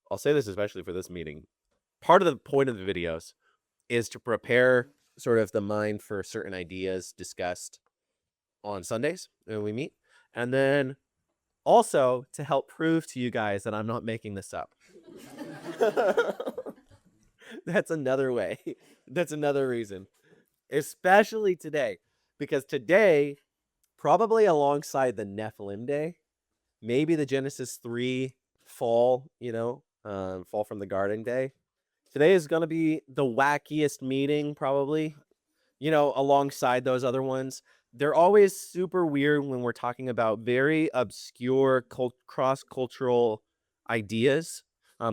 I'll say this especially for this meeting. Part of the point of the videos is to prepare sort of the mind for certain ideas discussed on Sundays when we meet. And then also to help prove to you guys that I'm not making this up. That's another way. That's another reason. Especially today. Because today, probably alongside the Nephilim Day, maybe the Genesis 3 fall, fall from the garden day. Today is going to be the wackiest meeting, probably, alongside those other ones. They're always super weird when we're talking about very obscure cross-cultural ideas,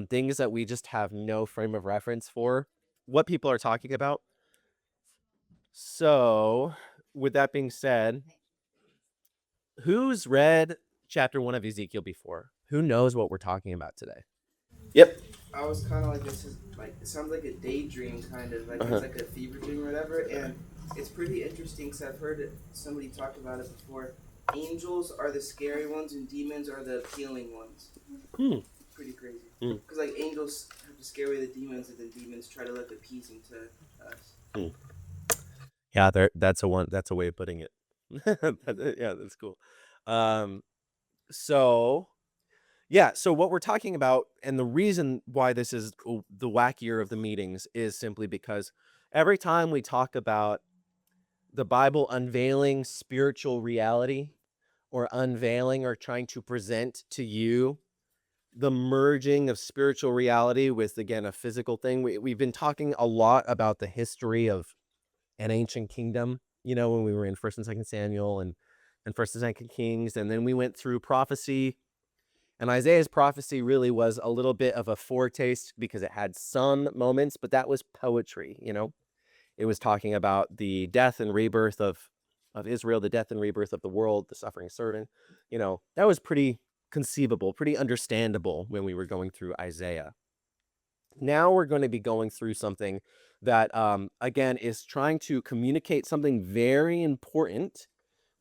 things that we just have no frame of reference for what people are talking about. So, with that being said, who's read chapter 1 of Ezekiel before? Who knows what we're talking about today? Yep. I was kind of like, this is like, it sounds like a daydream, kind of like it's like a fever dream or whatever, and it's pretty interesting because I've heard somebody talk about it before. Angels are the scary ones and demons are the appealing ones. Pretty crazy. Because like angels have to scare away the demons, and then demons try to look appeasing to us. Yeah, that's a way of putting it. Yeah, that's cool. So what we're talking about, and the reason why this is the wackier of the meetings, is simply because every time we talk about the Bible unveiling spiritual reality, or unveiling or trying to present to you the merging of spiritual reality with, again, a physical thing. We've been talking a lot about the history of an ancient kingdom, when we were in 1st and 2nd Samuel and 1st and 2nd Kings. And then we went through prophecy. And Isaiah's prophecy really was a little bit of a foretaste because it had some moments, but that was poetry, It was talking about the death and rebirth of Israel, the death and rebirth of the world, the suffering servant. That was pretty conceivable, pretty understandable when we were going through Isaiah. Now we're going to be going through something that, again, is trying to communicate something very important,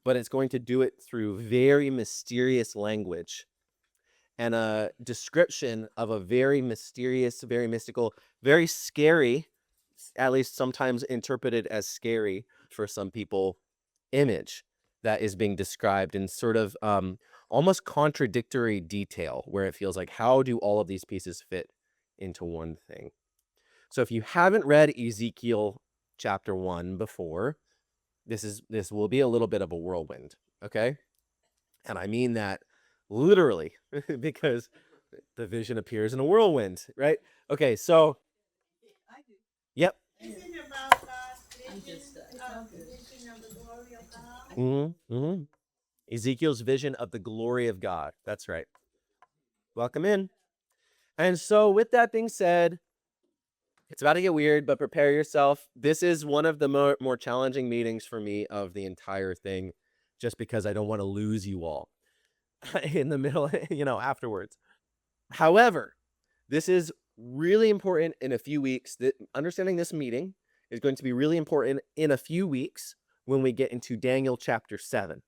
but it's going to do it through very mysterious language and a description of a very mysterious, very mystical, very scary, at least sometimes interpreted as scary for some people, image that is being described in sort of almost contradictory detail, where it feels like, how do all of these pieces fit into one thing? So if you haven't read Ezekiel chapter 1 before, this will be a little bit of a whirlwind, okay? And I mean that literally, because the vision appears in a whirlwind, right? Okay, so yep. Is it about God's vision of the glory of God? Ezekiel's vision of the glory of God. That's right. Welcome in. And so with that being said, it's about to get weird, but prepare yourself. This is one of the more challenging meetings for me of the entire thing, just because I don't want to lose you all in the middle, afterwards. However, this is really important in a few weeks. Understanding this meeting is going to be really important in a few weeks when we get into Daniel chapter 7.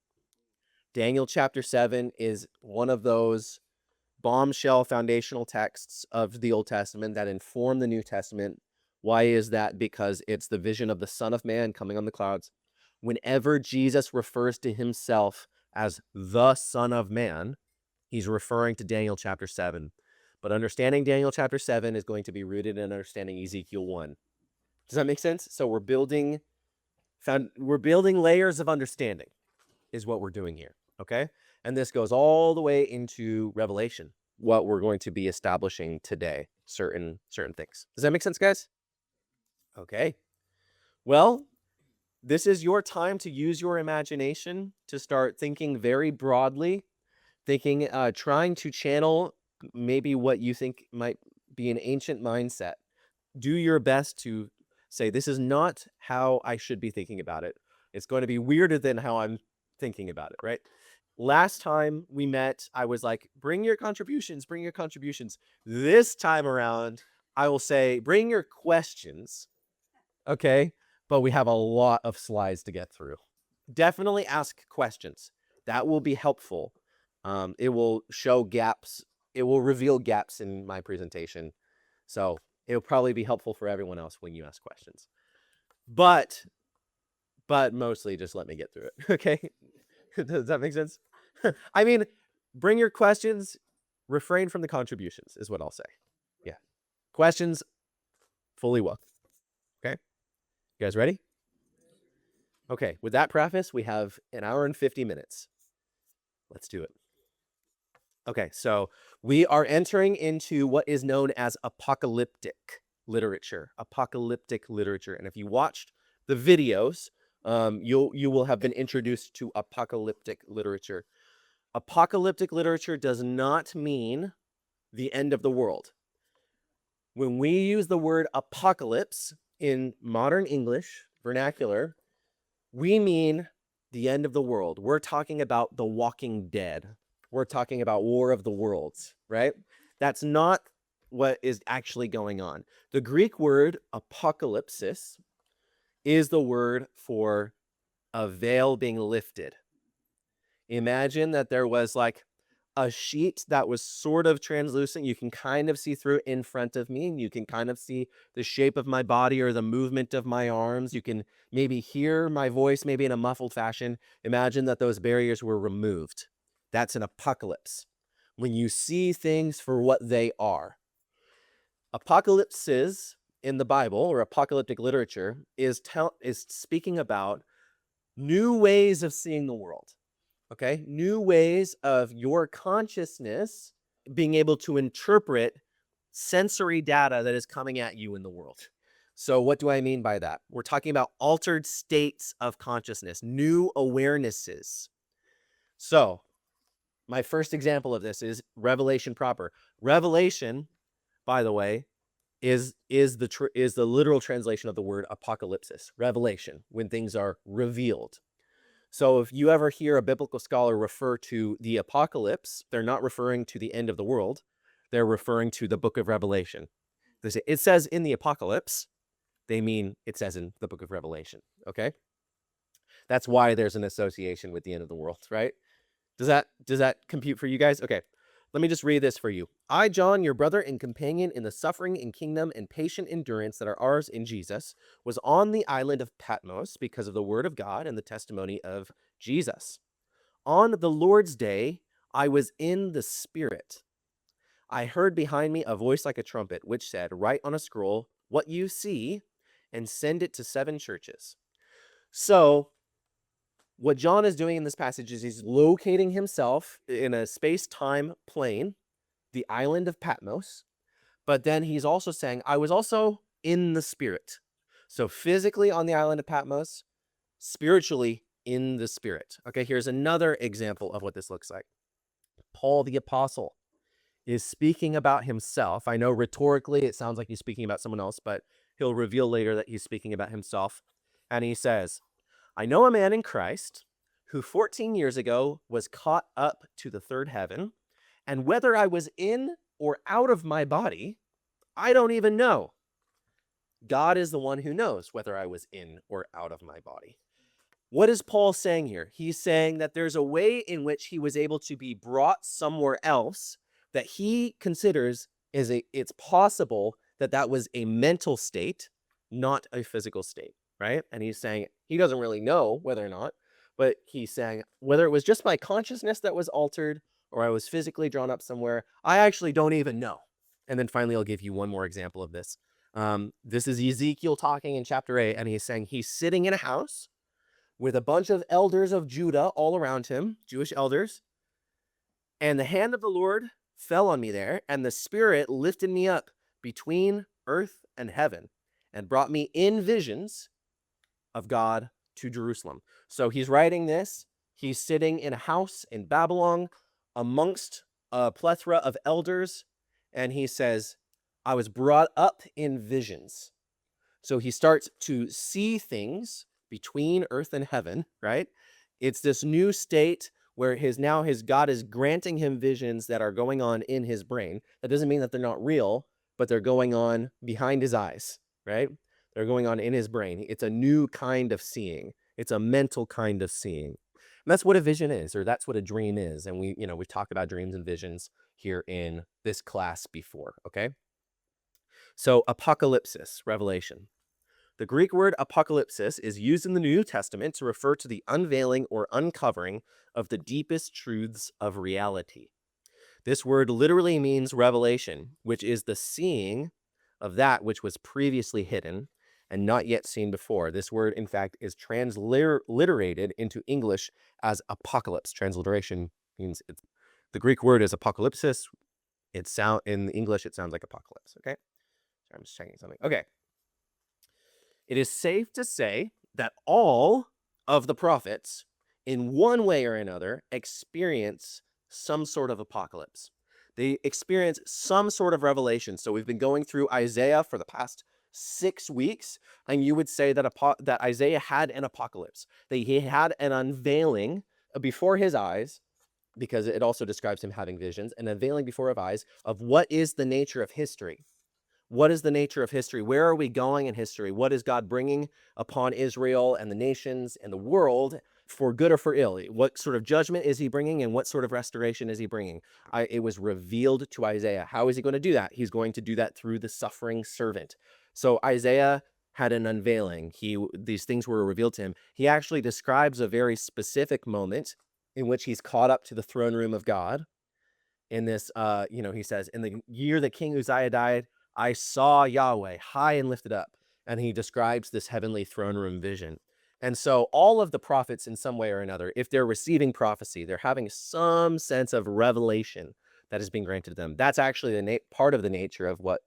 Daniel chapter 7 is one of those bombshell foundational texts of the Old Testament that inform the New Testament. Why is that? Because it's the vision of the Son of Man coming on the clouds. Whenever Jesus refers to himself as the Son of Man, he's referring to Daniel chapter 7. But understanding Daniel chapter 7 is going to be rooted in understanding Ezekiel 1. Does that make sense? So we're building layers of understanding is what we're doing here, okay? And this goes all the way into Revelation, what we're going to be establishing today, certain things. Does that make sense, guys? Okay. Well, this is your time to use your imagination to start thinking very broadly, trying to channel maybe what you think might be an ancient mindset. Do your best to say, this is not how I should be thinking about it. It's going to be weirder than how I'm thinking about it, right? Last time we met, I was like, bring your contributions. This time around, I will say, bring your questions, okay? But we have a lot of slides to get through. Definitely ask questions. That will be helpful. It will show gaps it will reveal gaps in my presentation. So it'll probably be helpful for everyone else when you ask questions. But mostly just let me get through it. Okay? Does that make sense? I mean, bring your questions, refrain from the contributions is what I'll say. Yeah. Questions, fully welcome. Okay? You guys ready? Okay, with that preface, we have an hour and 50 minutes. Let's do it. Okay, so we are entering into what is known as apocalyptic literature. Apocalyptic literature. And if you watched the videos, you will have been introduced to apocalyptic literature. Apocalyptic literature does not mean the end of the world. When we use the word apocalypse in modern English vernacular, we mean the end of the world. We're talking about The Walking Dead. We're talking about War of the Worlds, right? That's not what is actually going on. The Greek word apocalypsis is the word for a veil being lifted. Imagine that there was like a sheet that was sort of translucent. You can kind of see through in front of me, and you can kind of see the shape of my body or the movement of my arms. You can maybe hear my voice, maybe in a muffled fashion. Imagine that those barriers were removed. That's an apocalypse. When you see things for what they are. Apocalypses in the Bible or apocalyptic literature is speaking about new ways of seeing the world. Okay, new ways of your consciousness being able to interpret sensory data that is coming at you in the world. So what do I mean by that? We're talking about altered states of consciousness, new awarenesses. So my first example of this is revelation proper. Revelation, by the way, is the literal translation of the word apocalypsis, revelation, when things are revealed. So if you ever hear a biblical scholar refer to the apocalypse, they're not referring to the end of the world. They're referring to the book of Revelation. They say, it says in the apocalypse, they mean it says in the book of Revelation, okay? That's why there's an association with the end of the world, right? Does that compute for you guys? Okay, let me just read this for you. I, John, your brother and companion in the suffering and kingdom and patient endurance that are ours in Jesus, was on the island of Patmos because of the word of God and the testimony of Jesus. On the Lord's day, I was in the Spirit. I heard behind me a voice like a trumpet, which said, write on a scroll what you see and send it to 7 churches. So what John is doing in this passage is he's locating himself in a space-time plane, the island of Patmos, but then he's also saying, I was also in the Spirit. So physically on the island of Patmos, spiritually in the Spirit. Okay, here's another example of what this looks like. Paul the Apostle is speaking about himself. I know rhetorically it sounds like he's speaking about someone else, but he'll reveal later that he's speaking about himself. And he says, I know a man in Christ who 14 years ago was caught up to the third heaven, and whether I was in or out of my body, I don't even know. God is the one who knows whether I was in or out of my body. What is Paul saying here? He's saying that there's a way in which he was able to be brought somewhere else that he considers it's possible that that was a mental state, not a physical state. Right? And he's saying he doesn't really know whether or not, but he's saying whether it was just my consciousness that was altered or I was physically drawn up somewhere, I actually don't even know. And then finally, I'll give you one more example of this. This is Ezekiel talking in chapter 8, and he's saying he's sitting in a house with a bunch of elders of Judah all around him, Jewish elders, and the hand of the Lord fell on me there, and the Spirit lifted me up between earth and heaven and brought me in visions of God to Jerusalem. So he's writing this. He's sitting in a house in Babylon amongst a plethora of elders. And he says, I was brought up in visions. So he starts to see things between earth and heaven, right? It's this new state where his God is granting him visions that are going on in his brain. That doesn't mean that they're not real, but they're going on behind his eyes, right? They're going on in his brain. It's a new kind of seeing. It's a mental kind of seeing. And that's what a vision is, or that's what a dream is. And we talk about dreams and visions here in this class before, okay? So apocalypsis, revelation. The Greek word apocalypsis is used in the New Testament to refer to the unveiling or uncovering of the deepest truths of reality. This word literally means revelation, which is the seeing of that which was previously hidden and not yet seen before. This word, in fact, is transliterated into English as apocalypse. Transliteration means the Greek word is apocalypsis. In English, it sounds like apocalypse, okay? So I'm just checking something. Okay. It is safe to say that all of the prophets, in one way or another, experience some sort of apocalypse. They experience some sort of revelation. So we've been going through Isaiah for the past 6 weeks, and you would say that that Isaiah had an apocalypse. That he had an unveiling before his eyes, because it also describes him having visions, an unveiling before his eyes of what is the nature of history. What is the nature of history? Where are we going in history? What is God bringing upon Israel and the nations and the world for good or for ill? What sort of judgment is he bringing, and what sort of restoration is he bringing? It was revealed to Isaiah. How is he going to do that? He's going to do that through the suffering servant. So Isaiah had an unveiling. These things were revealed to him. He actually describes a very specific moment in which he's caught up to the throne room of God. In this, he says, in the year that King Uzziah died, I saw Yahweh high and lifted up. And he describes this heavenly throne room vision. And so all of the prophets, in some way or another, if they're receiving prophecy, they're having some sense of revelation that is being granted to them. That's actually the part of the nature of what,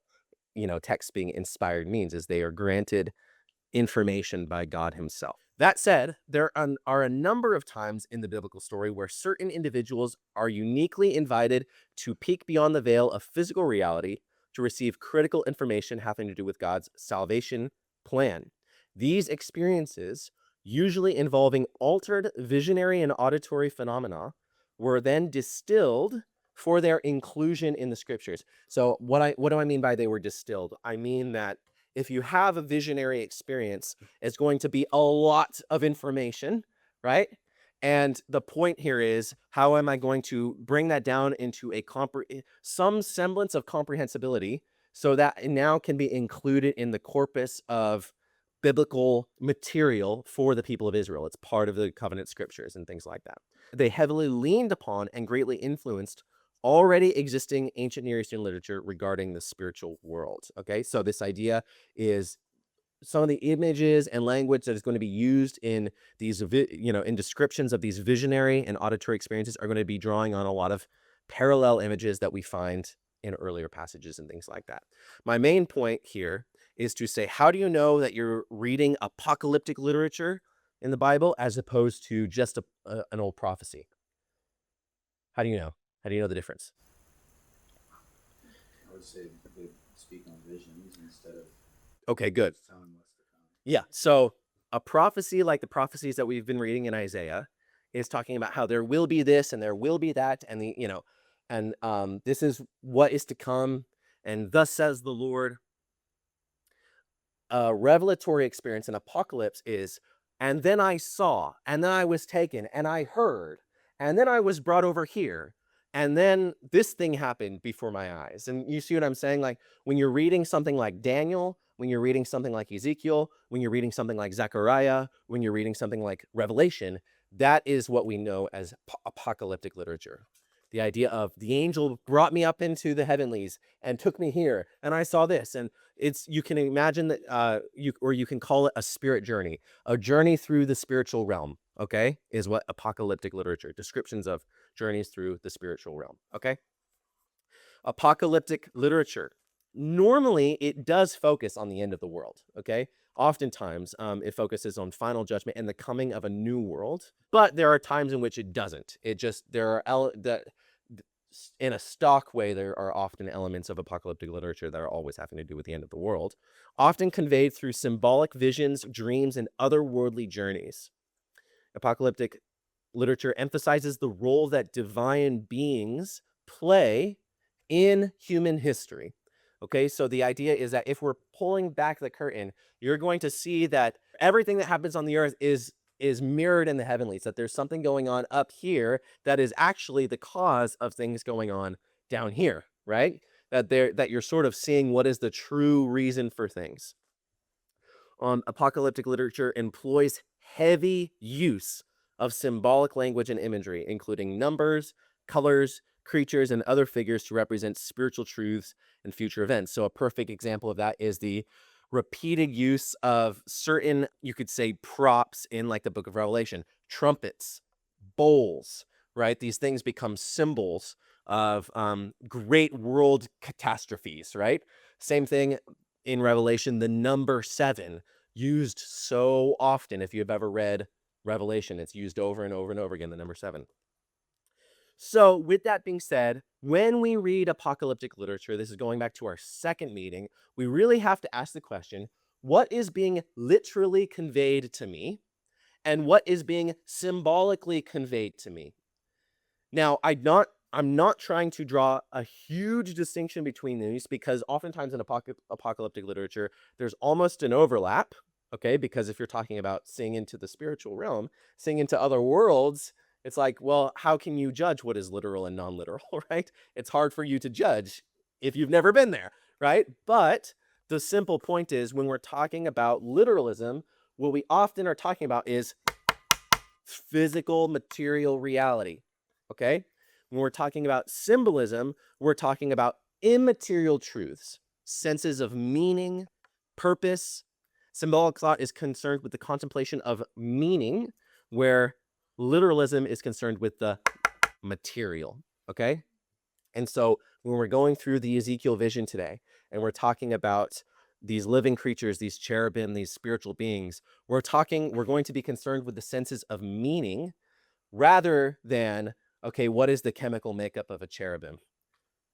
text being inspired means, is they are granted information by God himself. That said, there are a number of times in the biblical story where certain individuals are uniquely invited to peek beyond the veil of physical reality to receive critical information having to do with God's salvation plan. These experiences, usually involving altered visionary and auditory phenomena, were then distilled for their inclusion in the scriptures. So what do I mean by they were distilled? I mean that if you have a visionary experience, it's going to be a lot of information, right? And the point here is, how am I going to bring that down into some semblance of comprehensibility so that it now can be included in the corpus of biblical material for the people of Israel? It's part of the covenant scriptures and things like that. They heavily leaned upon and greatly influenced already existing ancient Near Eastern literature regarding the spiritual world. Okay, so this idea is some of the images and language that is going to be used in these, in descriptions of these visionary and auditory experiences are going to be drawing on a lot of parallel images that we find in earlier passages and things like that. My main point here is to say, how do you know that you're reading apocalyptic literature in the Bible as opposed to just an old prophecy? How do you know? How do you know the difference? I would say they speak on visions instead of Okay, good. telling what's to come. Yeah, so a prophecy like the prophecies that we've been reading in Isaiah is talking about how there will be this and there will be that, and this is what is to come, and thus says the Lord. A revelatory experience in apocalypse is, and then I saw, and then I was taken, and I heard, and then I was brought over here, and then this thing happened before my eyes. And you see what I'm saying? Like, when you're reading something like Daniel, when you're reading something like Ezekiel, when you're reading something like Zechariah, when you're reading something like Revelation, that is what we know as apocalyptic literature. The idea of the angel brought me up into the heavenlies and took me here, and I saw this. And you can imagine that, you can call it a spirit journey, a journey through the spiritual realm, okay, is what apocalyptic literature, descriptions of journeys through the spiritual realm, okay? Apocalyptic literature, normally it does focus on the end of the world, okay? Oftentimes, it focuses on final judgment and the coming of a new world, but there are times in which it doesn't. In a stock way, there are often elements of apocalyptic literature that are always having to do with the end of the world, often conveyed through symbolic visions, dreams, and otherworldly journeys. Apocalyptic literature emphasizes the role that divine beings play in human history. Okay, so the idea is that if we're pulling back the curtain, you're going to see that everything that happens on the earth is mirrored in the heavenlies, that there's something going on up here that is actually the cause of things going on down here, right? That you're sort of seeing what is the true reason for things. Apocalyptic literature employs heavy use of symbolic language and imagery, including numbers, colors, creatures, and other figures to represent spiritual truths and future events. So a perfect example of that is the repeated use of certain, you could say, props in like the book of Revelation, trumpets, bowls, right? These things become symbols of great world catastrophes, right? Same thing in Revelation, the number 7, used so often. If you've ever read Revelation, it's used over and over and over again, the number 7. So with that being said, when we read apocalyptic literature, this is going back to our second meeting, we really have to ask the question, what is being literally conveyed to me and what is being symbolically conveyed to me? Now, I'm not trying to draw a huge distinction between these because oftentimes in apocalyptic literature, there's almost an overlap, okay? Because if you're talking about seeing into the spiritual realm, seeing into other worlds, it's like, well, how can you judge what is literal and non-literal, right? It's hard for you to judge if you've never been there, right? But the simple point is when we're talking about literalism, what we often are talking about is physical material reality, okay? When we're talking about symbolism, we're talking about immaterial truths, senses of meaning, purpose. Symbolic thought is concerned with the contemplation of meaning, where literalism is concerned with the material, okay? And so when we're going through the Ezekiel vision today, and we're talking about these living creatures, these cherubim, these spiritual beings, we're going to be concerned with the senses of meaning rather than, okay, what is the chemical makeup of a cherubim?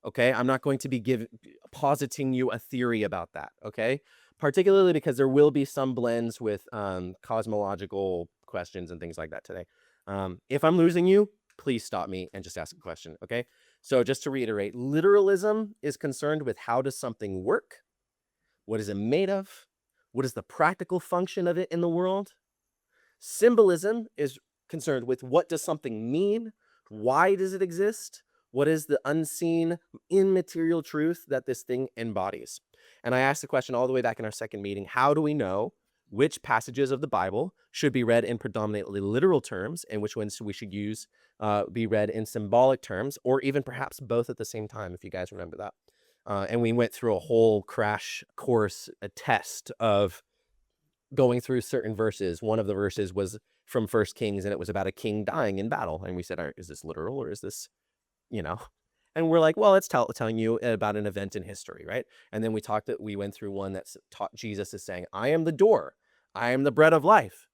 Okay, I'm not going to be positing you a theory about that, okay? Particularly because there will be some blends with cosmological questions and things like that today. If I'm losing you, please stop me and just ask a question, okay? So just to reiterate, literalism is concerned with how does something work? What is it made of? What is the practical function of it in the world? Symbolism is concerned with what does something mean? Why does it exist? What is the unseen, immaterial truth that this thing embodies? And I asked the question all the way back in our second meeting, how do we know which passages of the Bible should be read in predominantly literal terms and which ones we should be read in symbolic terms, or even perhaps both at the same time, if you guys remember that. And we went through a whole crash course, a test of going through certain verses. One of the verses was from 1 Kings, and it was about a king dying in battle. And we said, is this literal or is this, And we're like, well, it's telling you about an event in history, right? And then we went through one that taught Jesus is saying, I am the door. I am the bread of life.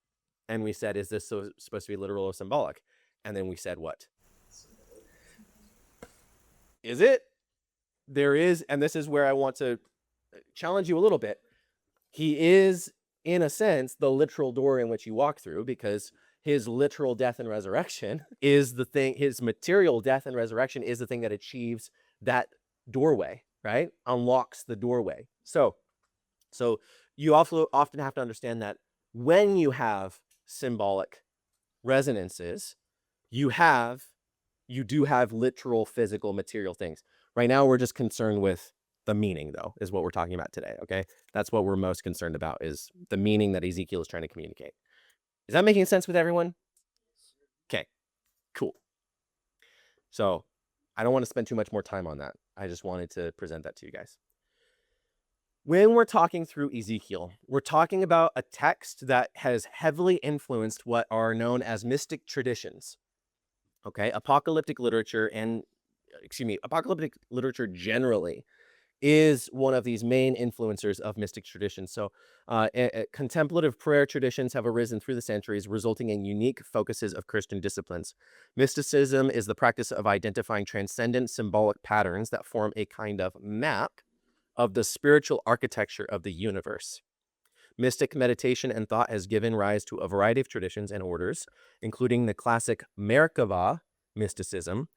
And we said, is this supposed to be literal or symbolic? And then we said, what? Is it? There is, and this is where I want to challenge you a little bit. He is, in a sense, the literal door in which you walk through, because his literal death and resurrection is the thing, his material death and resurrection is the thing that achieves that doorway, right? Unlocks the doorway. So you also often have to understand that when you have symbolic resonances, you do have literal, physical, material things. Right now, we're just concerned with the meaning, though, is what we're talking about today, okay? That's what we're most concerned about, is the meaning that Ezekiel is trying to communicate. Is that making sense with everyone? Okay, cool. So I don't want to spend too much more time on that. I just wanted to present that to you guys. When we're talking through Ezekiel, we're talking about a text that has heavily influenced what are known as mystic traditions. Okay, apocalyptic literature generally is one of these main influencers of mystic traditions. So contemplative prayer traditions have arisen through the centuries, resulting in unique focuses of Christian disciplines. Mysticism is the practice of identifying transcendent symbolic patterns that form a kind of map of the spiritual architecture of the universe. Mystic meditation and thought has given rise to a variety of traditions and orders, including the classic Merkava mysticism,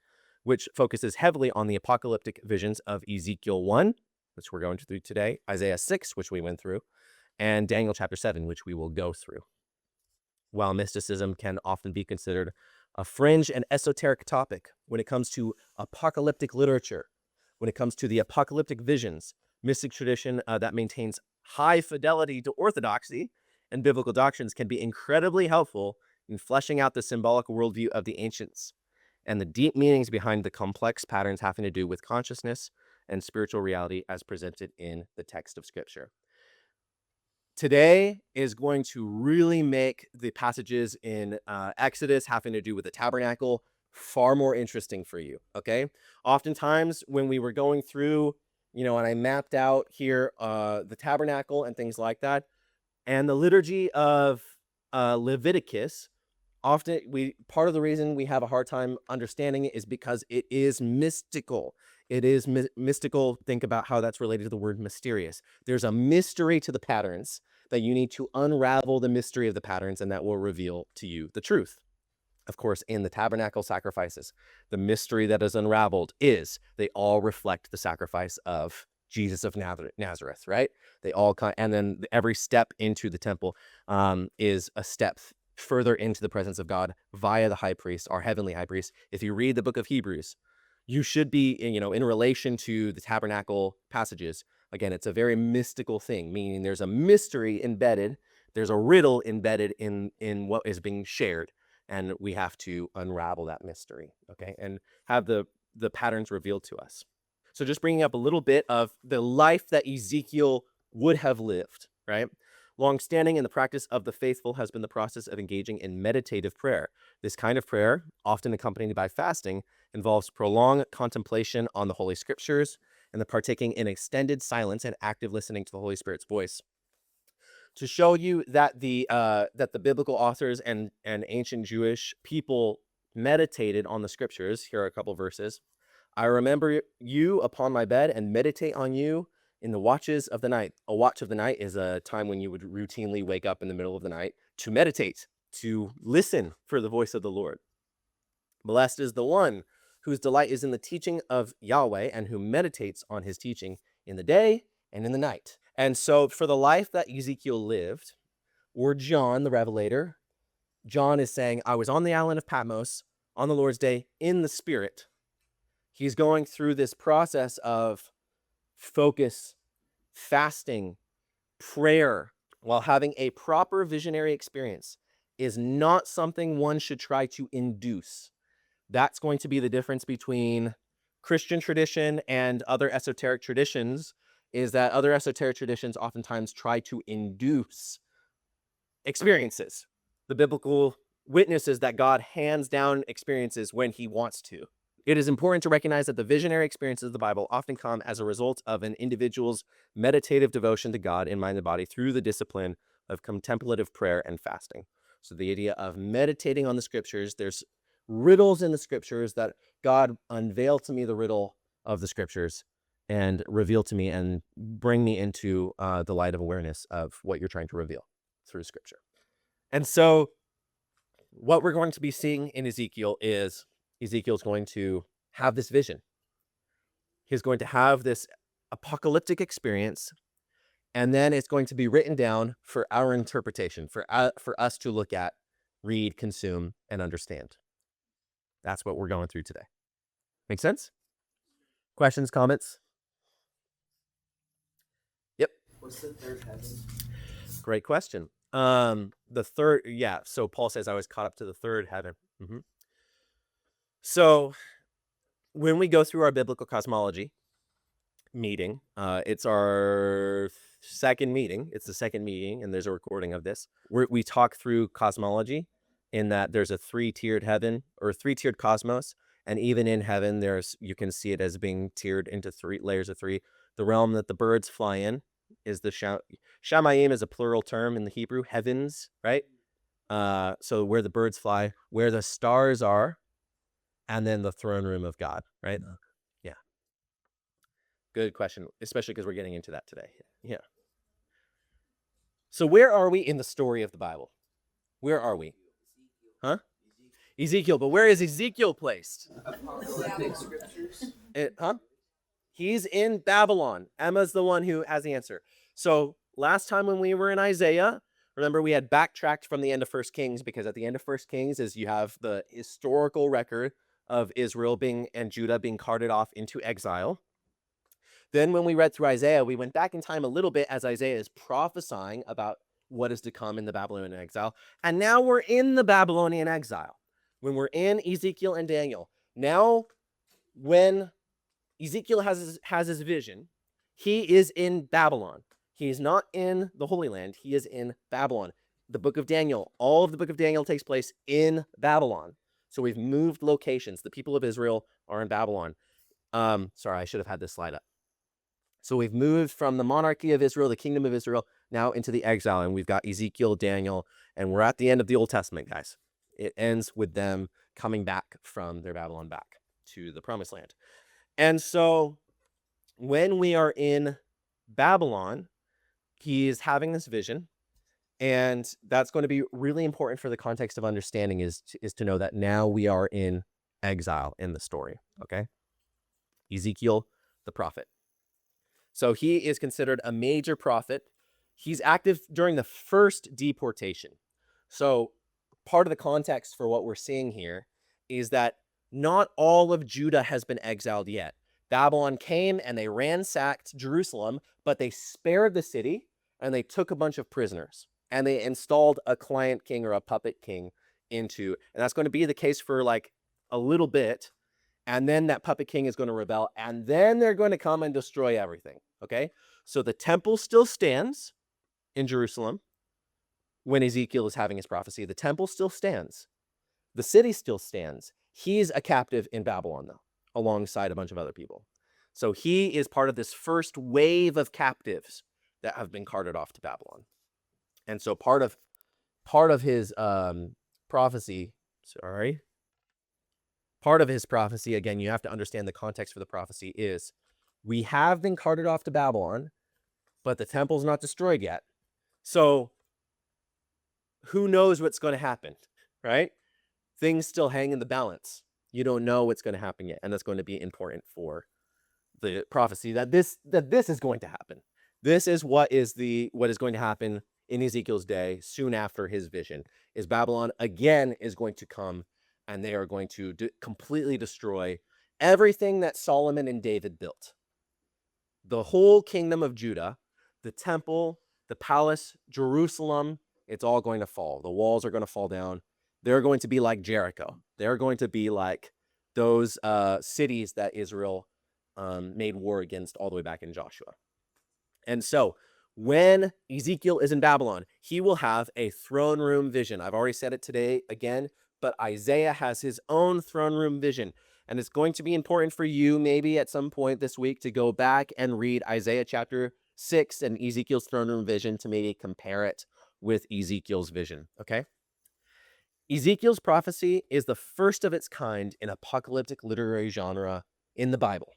which focuses heavily on the apocalyptic visions of Ezekiel 1, which we're going through today, Isaiah 6, which we went through, and Daniel chapter 7, which we will go through. While mysticism can often be considered a fringe and esoteric topic when it comes to apocalyptic literature, when it comes to the apocalyptic visions, mystic tradition that maintains high fidelity to orthodoxy and biblical doctrines can be incredibly helpful in fleshing out the symbolic worldview of the ancients and the deep meanings behind the complex patterns having to do with consciousness and spiritual reality as presented in the text of Scripture. Today is going to really make the passages in Exodus having to do with the tabernacle far more interesting for you, okay? Oftentimes when we were going through, and I mapped out here the tabernacle and things like that, and the liturgy of Leviticus, often part of the reason we have a hard time understanding it is because it is mystical. It is mystical. Think about how that's related to the word mysterious. There's a mystery to the patterns that you need to unravel the mystery of the patterns, and that will reveal to you the truth. Of course, in the tabernacle sacrifices, the mystery that is unraveled is they all reflect the sacrifice of Jesus of Nazareth, right? They all and then every step into the temple is a step further into the presence of God via the high priest, our heavenly high priest. If you read the book of Hebrews, you should be, in relation to the tabernacle passages. Again, it's a very mystical thing, meaning there's a mystery embedded, there's a riddle embedded in what is being shared, and we have to unravel that mystery, okay, and have the patterns revealed to us. So just bringing up a little bit of the life that Ezekiel would have lived, right? Longstanding in the practice of the faithful has been the process of engaging in meditative prayer. This kind of prayer, often accompanied by fasting, involves prolonged contemplation on the Holy Scriptures and the partaking in extended silence and active listening to the Holy Spirit's voice. To show you that the biblical authors and ancient Jewish people meditated on the Scriptures, here are a couple verses. I remember you upon my bed and meditate on you in the watches of the night. A watch of the night is a time when you would routinely wake up in the middle of the night to meditate, to listen for the voice of the Lord. Blessed is the one whose delight is in the teaching of Yahweh and who meditates on his teaching in the day and in the night. And so for the life that Ezekiel lived, or John, the Revelator, John is saying, I was on the island of Patmos on the Lord's day in the Spirit. He's going through this process of focus, fasting, prayer, while having a proper visionary experience is not something one should try to induce. That's going to be the difference between Christian tradition and other esoteric traditions, is that other esoteric traditions oftentimes try to induce experiences. The biblical witness is that God hands down experiences when he wants to. It is important to recognize that the visionary experiences of the Bible often come as a result of an individual's meditative devotion to God in mind and body through the discipline of contemplative prayer and fasting. So the idea of meditating on the Scriptures, there's riddles in the Scriptures that God unveil to me the riddle of the Scriptures and reveal to me and bring me into the light of awareness of what you're trying to reveal through Scripture. And so what we're going to be seeing in Ezekiel is Ezekiel's going to have this vision. He's going to have this apocalyptic experience, and then it's going to be written down for our interpretation, for us to look at, read, consume, and understand. That's what we're going through today. Make sense? Questions, comments? Yep. What's the third heaven? Great question. The third, so Paul says I was caught up to the third heaven. Mm-hmm. So when we go through our biblical cosmology meeting, it's our second meeting. It's the second meeting, and there's a recording of this. We talk through cosmology in that there's a three-tiered heaven or three-tiered cosmos, and even in heaven, you can see it as being tiered into three layers of three. The realm that the birds fly in is the Shamayim is a plural term in the Hebrew, heavens, right? So where the birds fly, where the stars are, and then the throne room of God, right? Yeah. Good question, especially because we're getting into that today. Yeah. So where are we in the story of the Bible? Where are we? Huh? Ezekiel, but where is Ezekiel placed? Apocalyptic scriptures. He's in Babylon. Emma's the one who has the answer. So last time when we were in Isaiah, remember we had backtracked from the end of 1 Kings, because at the end of 1 Kings is you have the historical record of Israel and Judah being carted off into exile. Then when we read through Isaiah, we went back in time a little bit as Isaiah is prophesying about what is to come in the Babylonian exile. And now we're in the Babylonian exile. When we're in Ezekiel and Daniel. Now, when Ezekiel has his vision, he is in Babylon. He is not in the Holy Land. He is in Babylon. The book of Daniel, all of the book of Daniel takes place in Babylon. So we've moved locations. The people of Israel are in Babylon. Sorry, I should have had this slide up. So we've moved from the monarchy of Israel, the kingdom of Israel, now into the exile. And we've got Ezekiel, Daniel, and we're at the end of the Old Testament, guys. It ends with them coming back from their Babylon back to the promised land. And so when we are in Babylon, he is having this vision. And that's going to be really important for the context of understanding is to know that now we are in exile in the story, okay? Ezekiel, the prophet. So he is considered a major prophet. He's active during the first deportation. So part of the context for what we're seeing here is that not all of Judah has been exiled yet. Babylon came and they ransacked Jerusalem, but they spared the city and they took a bunch of prisoners and they installed a client king or a puppet king into, and that's going to be the case for like a little bit. And then that puppet king is going to rebel, and then they're going to come and destroy everything, okay? So the temple still stands in Jerusalem when Ezekiel is having his prophecy. The temple still stands. The city still stands. He's a captive in Babylon, though, alongside a bunch of other people. So he is part of this first wave of captives that have been carted off to Babylon. And so part of his prophecy, part of his prophecy, again, you have to understand the context for the prophecy is we have been carted off to Babylon, but the temple's not destroyed yet. So who knows what's going to happen, right? Things still hang in the balance. You don't know what's going to happen yet. And that's going to be important for the prophecy that this is going to happen. This is what is going to happen in Ezekiel's day soon after his vision is Babylon again is going to come and they are going to completely destroy everything that Solomon and David built. The whole kingdom of Judah, the temple, the palace, Jerusalem, it's all going to fall. The walls are going to fall down. They're going to be like Jericho. They're going to be like those cities that Israel made war against all the way back in Joshua. And so when Ezekiel is in Babylon, he will have a throne room vision. I've already said it today again, but Isaiah has his own throne room vision. And it's going to be important for you maybe at some point this week to go back and read Isaiah chapter 6 and Ezekiel's throne room vision to maybe compare it with Ezekiel's vision, okay? Ezekiel's prophecy is the first of its kind in apocalyptic literary genre in the Bible.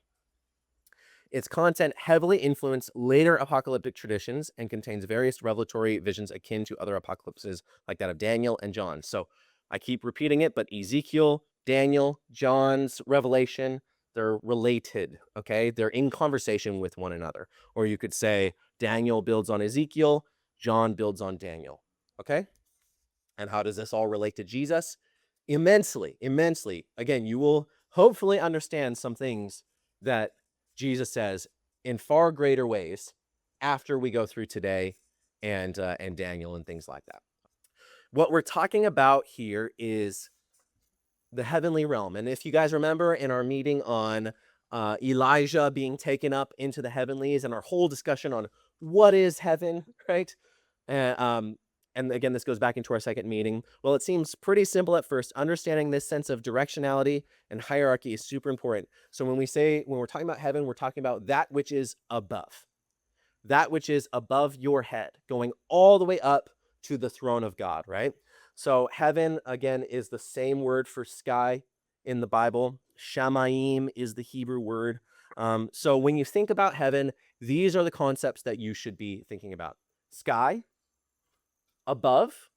Its content heavily influenced later apocalyptic traditions and contains various revelatory visions akin to other apocalypses like that of Daniel and John. So I keep repeating it, but Ezekiel, Daniel, John's revelation, they're related, okay? They're in conversation with one another. Or you could say Daniel builds on Ezekiel, John builds on Daniel, okay? And how does this all relate to Jesus? Immensely, immensely. Again, you will hopefully understand some things that Jesus says in far greater ways after we go through today and Daniel and things like that. What we're talking about here is the heavenly realm. And if you guys remember in our meeting on Elijah being taken up into the heavenlies and our whole discussion on what is heaven, right? And again, this goes back into our second meeting. Well, it seems pretty simple at first. Understanding this sense of directionality and hierarchy is super important. So when we're talking about heaven, we're talking about that which is above. That which is above your head, going all the way up to the throne of God, right? So heaven, again, is the same word for sky in the Bible. Shamayim is the Hebrew word. So when you think about heaven, these are the concepts that you should be thinking about. Sky, above,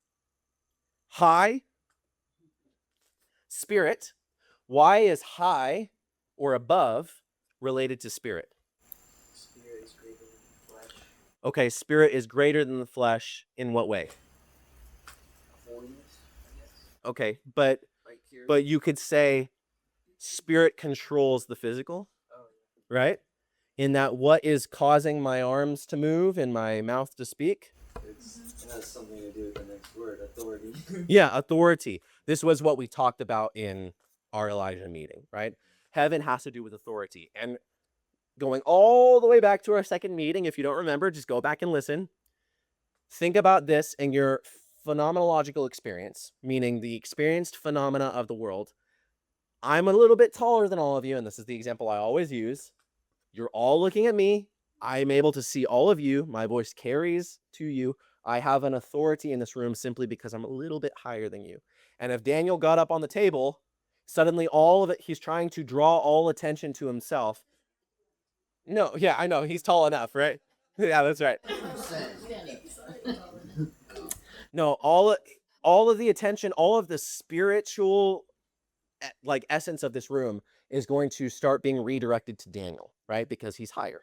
high, spirit. Why is high or above related to spirit? Spirit is greater than the flesh. Okay, spirit is greater than the flesh in what way? Holiness, I guess. Okay, but you could say spirit controls the physical, Oh, right? in that what is causing my arms to move and my mouth to speak? It has something to do with the next word, authority. Yeah, authority. This was what we talked about in our Elijah meeting, right? Heaven has to do with authority. And going all the way back to our second meeting, if you don't remember, just go back and listen. Think about this in your phenomenological experience, meaning the experienced phenomena of the world. I'm a little bit taller than all of you, and this is the example I always use. You're all looking at me. I'm able to see all of you. My voice carries to you. I have an authority in this room simply because I'm a little bit higher than you. And if Daniel got up on the table, suddenly all of it, he's trying to draw all attention to himself. No, yeah, I know. He's tall enough, right? Yeah, that's right. No, all of the attention, all of the spiritual like essence of this room is going to start being redirected to Daniel, right? Because he's higher.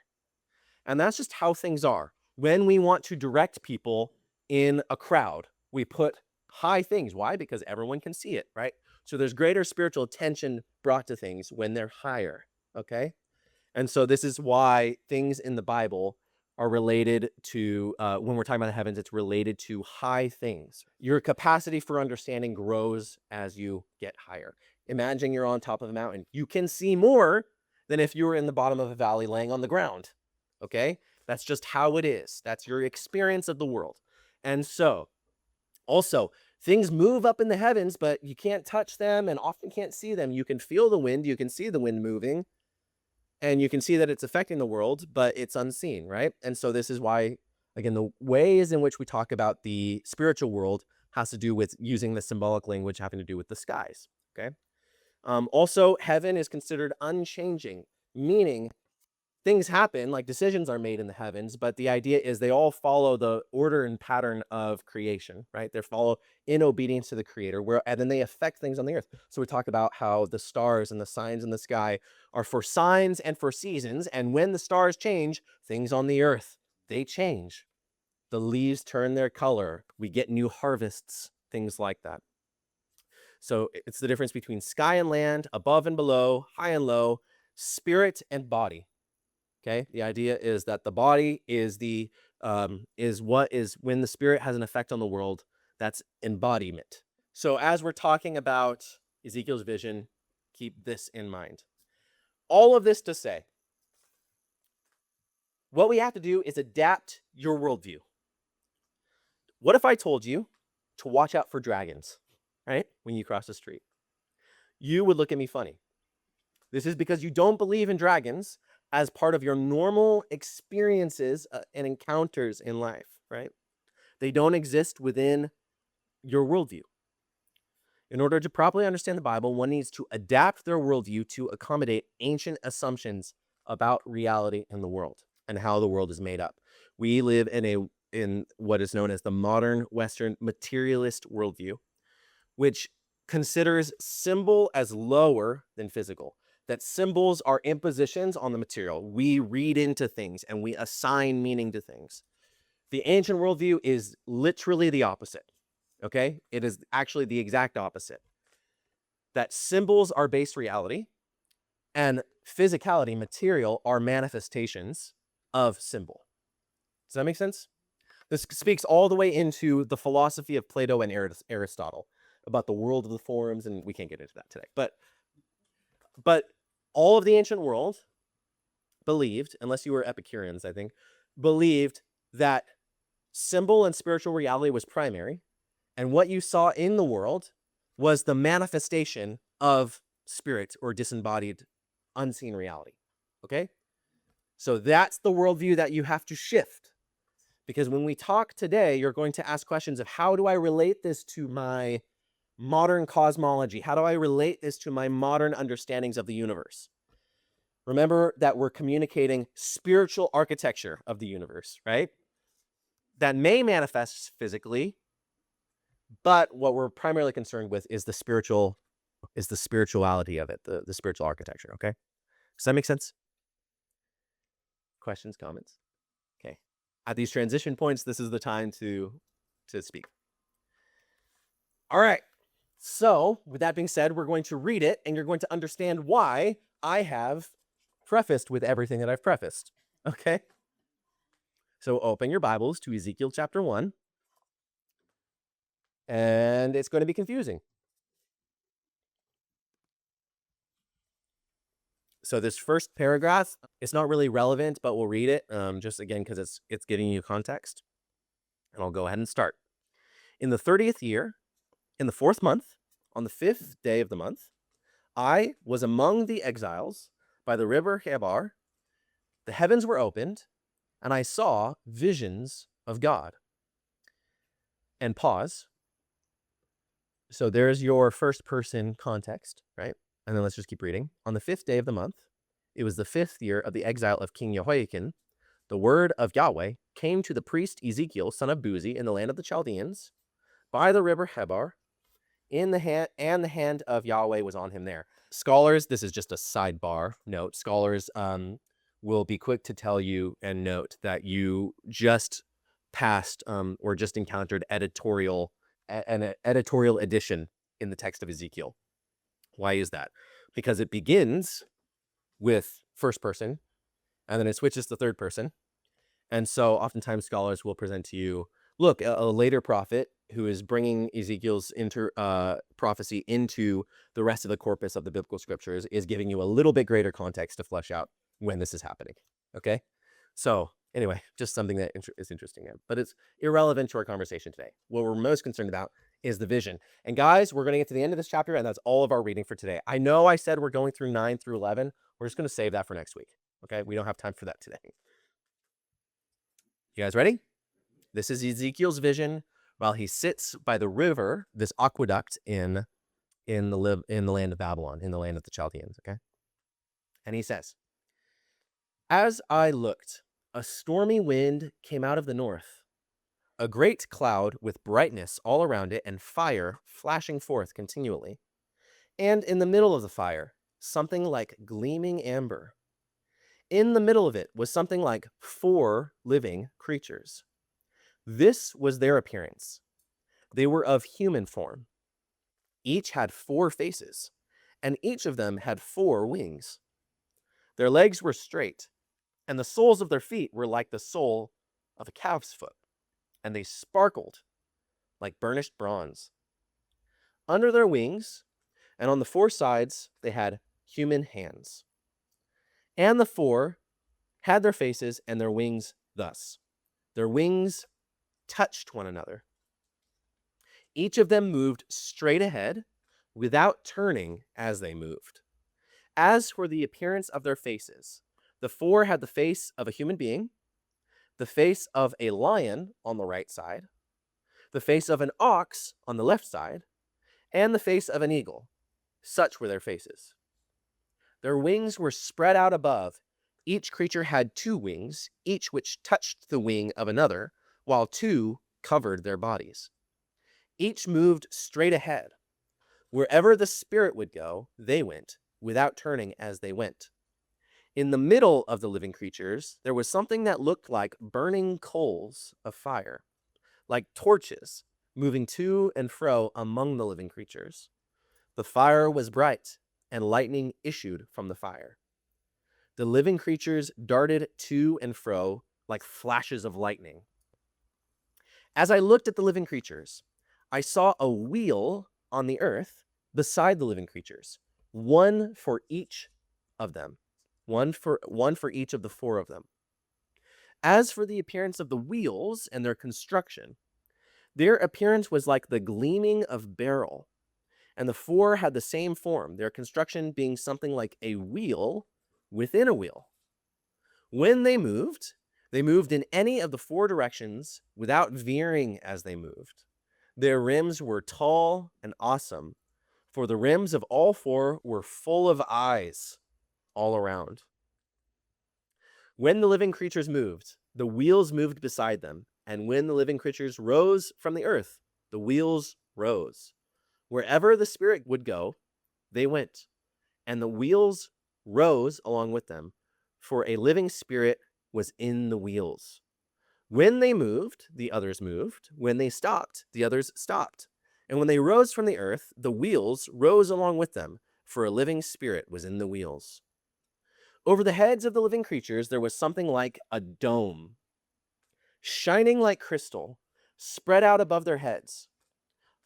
And that's just how things are. When we want to direct people in a crowd, we put high things. Why? Because everyone can see it, right? So there's greater spiritual attention brought to things when they're higher, okay? And so this is why things in the Bible are related to, when we're talking about the heavens, it's related to high things. Your capacity for understanding grows as you get higher. Imagine you're on top of a mountain. You can see more than if you were in the bottom of a valley laying on the ground, okay? That's just how it is. That's your experience of the world. And so, also, things move up in the heavens, but you can't touch them and often can't see them. You can feel the wind. You can see the wind moving. And you can see that it's affecting the world, but it's unseen, right? And so this is why, again, the ways in which we talk about the spiritual world has to do with using the symbolic language having to do with the skies, okay? Also, heaven is considered unchanging, meaning things happen, like decisions are made in the heavens, but the idea is they all follow the order and pattern of creation, right? They follow in obedience to the creator, and then they affect things on the earth. So we talk about how the stars and the signs in the sky are for signs and for seasons, and when the stars change, things on the earth, they change. The leaves turn their color. We get new harvests, things like that. So it's the difference between sky and land, above and below, high and low, spirit and body. Okay, the idea is that the body is what is when the spirit has an effect on the world. That's embodiment. So as we're talking about Ezekiel's vision, keep this in mind. All of this to say, what we have to do is adapt your worldview. What if I told you to watch out for dragons, right? When you cross the street, you would look at me funny. This is because you don't believe in dragons as part of your normal experiences and encounters in life, right? They don't exist within your worldview. In order to properly understand the Bible, one needs to adapt their worldview to accommodate ancient assumptions about reality in the world and how the world is made up. We live in what is known as the modern Western materialist worldview, which considers symbol as lower than physical. That symbols are impositions on the material. We read into things and we assign meaning to things. The ancient worldview is literally the opposite, okay? It is actually the exact opposite. That symbols are base reality and physicality, material, are manifestations of symbol. Does that make sense? This speaks all the way into the philosophy of Plato and Aristotle about the world of the forms, and we can't get into that today. But all of the ancient world believed, unless you were Epicureans, I think, believed that symbol and spiritual reality was primary, and what you saw in the world was the manifestation of spirit or disembodied, unseen reality. Okay? So that's the worldview that you have to shift. Because when we talk today, you're going to ask questions of how do I relate this to my modern cosmology? How do I relate this to my modern understandings of the universe? Remember that we're communicating spiritual architecture of the universe, right? That may manifest physically, but what we're primarily concerned with is the spirituality of it, the spiritual architecture, okay? Does that make sense? Questions, comments? Okay. At these transition points, this is the time to speak. All right. So with that being said, we're going to read it and you're going to understand why I have prefaced with everything that I've prefaced. Okay? So open your Bibles to Ezekiel chapter 1. And it's going to be confusing. So this first paragraph, it's not really relevant, but we'll read it just again because it's giving you context. And I'll go ahead and start. In the 30th year, in the 4th month, on the 5th day of the month, I was among the exiles by the river Chebar. The heavens were opened, and I saw visions of God. And pause. So there's your first person context, right? And then let's just keep reading. On the 5th day of the month, it was the 5th year of the exile of King Jehoiakim. The word of Yahweh came to the priest Ezekiel, son of Buzi, in the land of the Chaldeans, by the river Chebar, and the hand of Yahweh was on him there. Scholars, this is just a sidebar note. Scholars will be quick to tell you and note that you just passed or just encountered an editorial addition in the text of Ezekiel. Why is that? Because it begins with first person, and then it switches to third person. And so oftentimes scholars will present to you, look, a later prophet who is bringing Ezekiel's prophecy into the rest of the corpus of the biblical scriptures is giving you a little bit greater context to flesh out when this is happening. Okay? So anyway, just something that is interesting there. But it's irrelevant to our conversation today. What we're most concerned about is the vision. And guys, we're going to get to the end of this chapter, and that's all of our reading for today. I know I said we're going through 9 through 11. We're just going to save that for next week. Okay? We don't have time for that today. You guys ready? This is Ezekiel's vision while he sits by the river, this aqueduct in the land of Babylon, in the land of the Chaldeans, okay? And he says, as I looked, a stormy wind came out of the north, a great cloud with brightness all around it and fire flashing forth continually. And in the middle of the fire, something like gleaming amber. In the middle of it was something like 4 living creatures. This was their appearance. They were of human form. Each had 4 faces, and each of them had 4 wings. Their legs were straight, and the soles of their feet were like the sole of a calf's foot, and they sparkled like burnished bronze. Under their wings, and on the 4 sides, they had human hands. And the 4 had their faces and their wings thus. Their wings touched one another. Each of them moved straight ahead without turning as they moved. As for the appearance of their faces, the 4 had the face of a human being, the face of a lion on the right side, the face of an ox on the left side, and the face of an eagle. Such were their faces. Their wings were spread out above. Each creature had 2 wings, each which touched the wing of another, while 2 covered their bodies. Each moved straight ahead. Wherever the Spirit would go, they went, without turning as they went. In the middle of the living creatures, there was something that looked like burning coals of fire, like torches, moving to and fro among the living creatures. The fire was bright, and lightning issued from the fire. The living creatures darted to and fro like flashes of lightning. As I looked at the living creatures, I saw a wheel on the earth beside the living creatures, one for each of them, one for each of the 4 of them. As for the appearance of the wheels and their construction, their appearance was like the gleaming of beryl, and the 4 had the same form, their construction being something like a wheel within a wheel. When they moved in any of the 4 directions without veering as they moved. Their rims were tall and awesome, for the rims of all 4 were full of eyes all around. When the living creatures moved, the wheels moved beside them, and when the living creatures rose from the earth, the wheels rose. Wherever the Spirit would go, they went, and the wheels rose along with them, for a living spirit was in the wheels. When they moved, the others moved. When they stopped, the others stopped. And when they rose from the earth, the wheels rose along with them, for a living spirit was in the wheels. Over the heads of the living creatures, there was something like a dome, shining like crystal, spread out above their heads.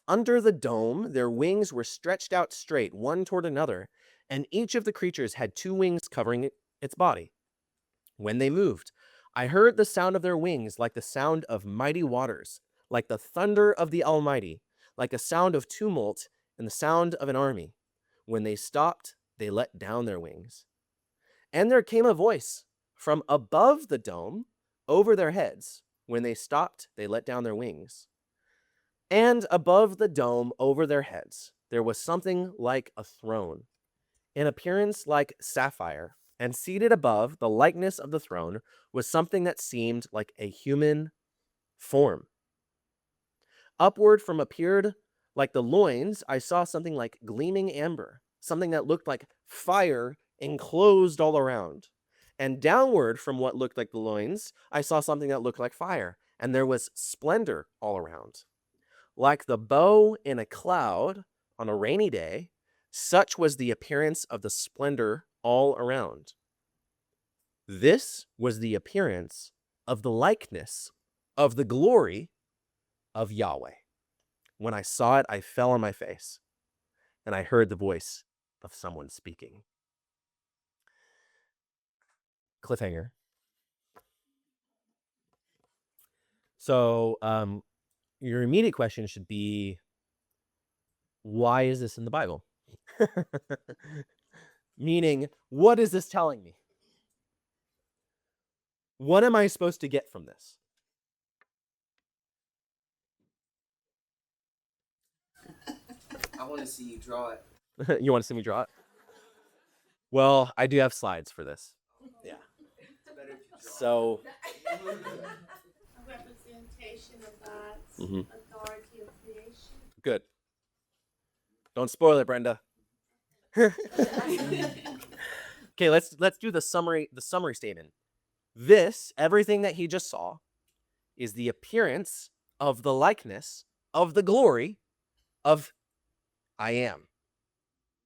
Under the dome, their wings were stretched out straight, one toward another, and each of the creatures had 2 wings covering its body. When they moved, I heard the sound of their wings like the sound of mighty waters, like the thunder of the Almighty, like a sound of tumult and the sound of an army. When they stopped, they let down their wings. And there came a voice from above the dome over their heads. When they stopped, they let down their wings. And above the dome over their heads, there was something like a throne, in appearance like sapphire, and seated above the likeness of the throne was something that seemed like a human form. Upward from appeared like the loins, I saw something like gleaming amber, something that looked like fire enclosed all around. And downward from what looked like the loins, I saw something that looked like fire, and there was splendor all around. Like the bow in a cloud on a rainy day, such was the appearance of the splendor all around. This was the appearance of the likeness of the glory of Yahweh. When I saw it, I fell on my face, and I heard the voice of someone speaking. Cliffhanger. So, your immediate question should be, why is this in the Bible? Meaning, what is this telling me? What am I supposed to get from this? I want to see you draw it. You want to see me draw it? Well, I do have slides for this. Yeah. It's better if you draw So, A representation of God's authority of creation. good. Don't spoil it, Brenda. Okay, let's do the summary statement. This, everything that he just saw, is the appearance of the likeness of the glory of I am.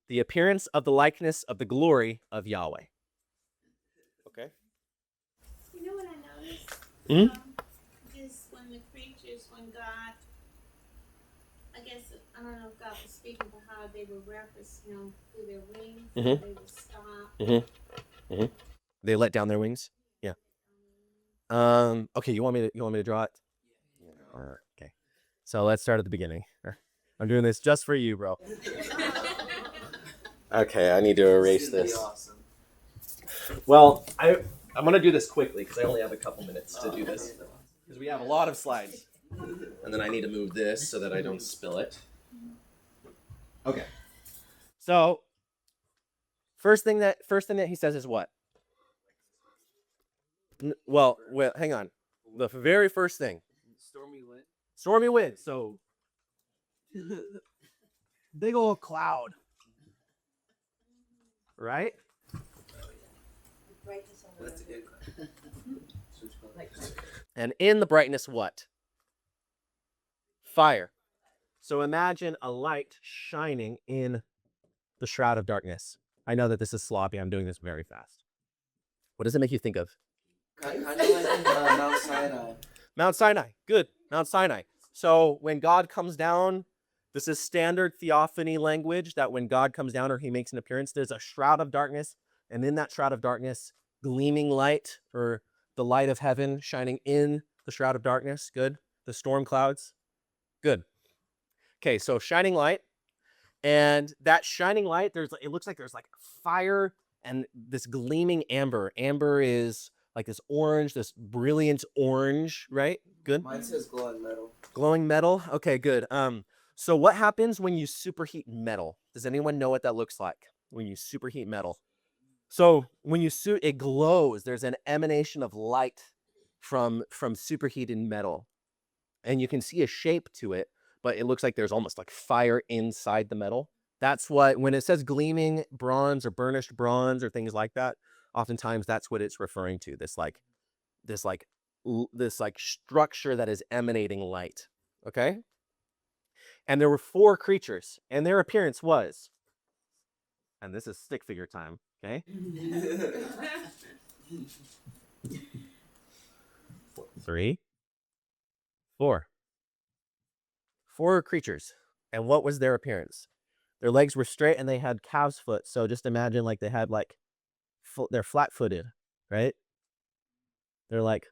The appearance of the likeness of the glory of Yahweh. Okay? You know what I noticed? Mhm. Just when the creatures, when God, I guess, I don't know if God was speaking for how they would reference him through their wings, Mhm. they would stop. They let down their wings? Yeah. Okay, you want me to draw it? Okay. So let's start at the beginning. I'm doing this just for you, bro. Okay, I need to erase This is this. awesome. Well, I'm going to do this quickly because I only have a couple minutes to do this. Because we have a lot of slides. And then I need to move this so that I don't spill it. Okay. So, first thing that he says is what? Well, hang on. The very first thing. Stormy wind. Stormy wind. So, big old cloud. Right? That's a good question. And in the brightness, what? Fire. So imagine a light shining in the shroud of darkness. I know that this is sloppy. I'm doing this very fast. What does it make you think of? Kind of like Mount Sinai. Mount Sinai. Good. Mount Sinai. So when God comes down, this is standard theophany language that when God comes down or he makes an appearance, there's a shroud of darkness. And in that shroud of darkness, gleaming light, or the light of heaven shining in the shroud of darkness. Good. The storm clouds. Good. Okay, so shining light. And that shining light, it looks like there's like fire and this gleaming amber. Amber is like this orange, this brilliant orange, right? Good. Mine says glowing metal. Glowing metal. Okay, good. So what happens when you superheat metal? Does anyone know what that looks like when you superheat metal? So when it glows. There's an emanation of light from superheated metal, and you can see a shape to it, but it looks like there's almost like fire inside the metal. That's what, when it says gleaming bronze or burnished bronze or things like that, oftentimes that's what it's referring to. This structure that is emanating light. Okay. And there were 4 creatures, and their appearance was, and this is stick figure time. Okay? 3, 4. 4 creatures. And what was their appearance? Their legs were straight and they had calves' foot. So just imagine like they had like, they're flat-footed, right? They're like,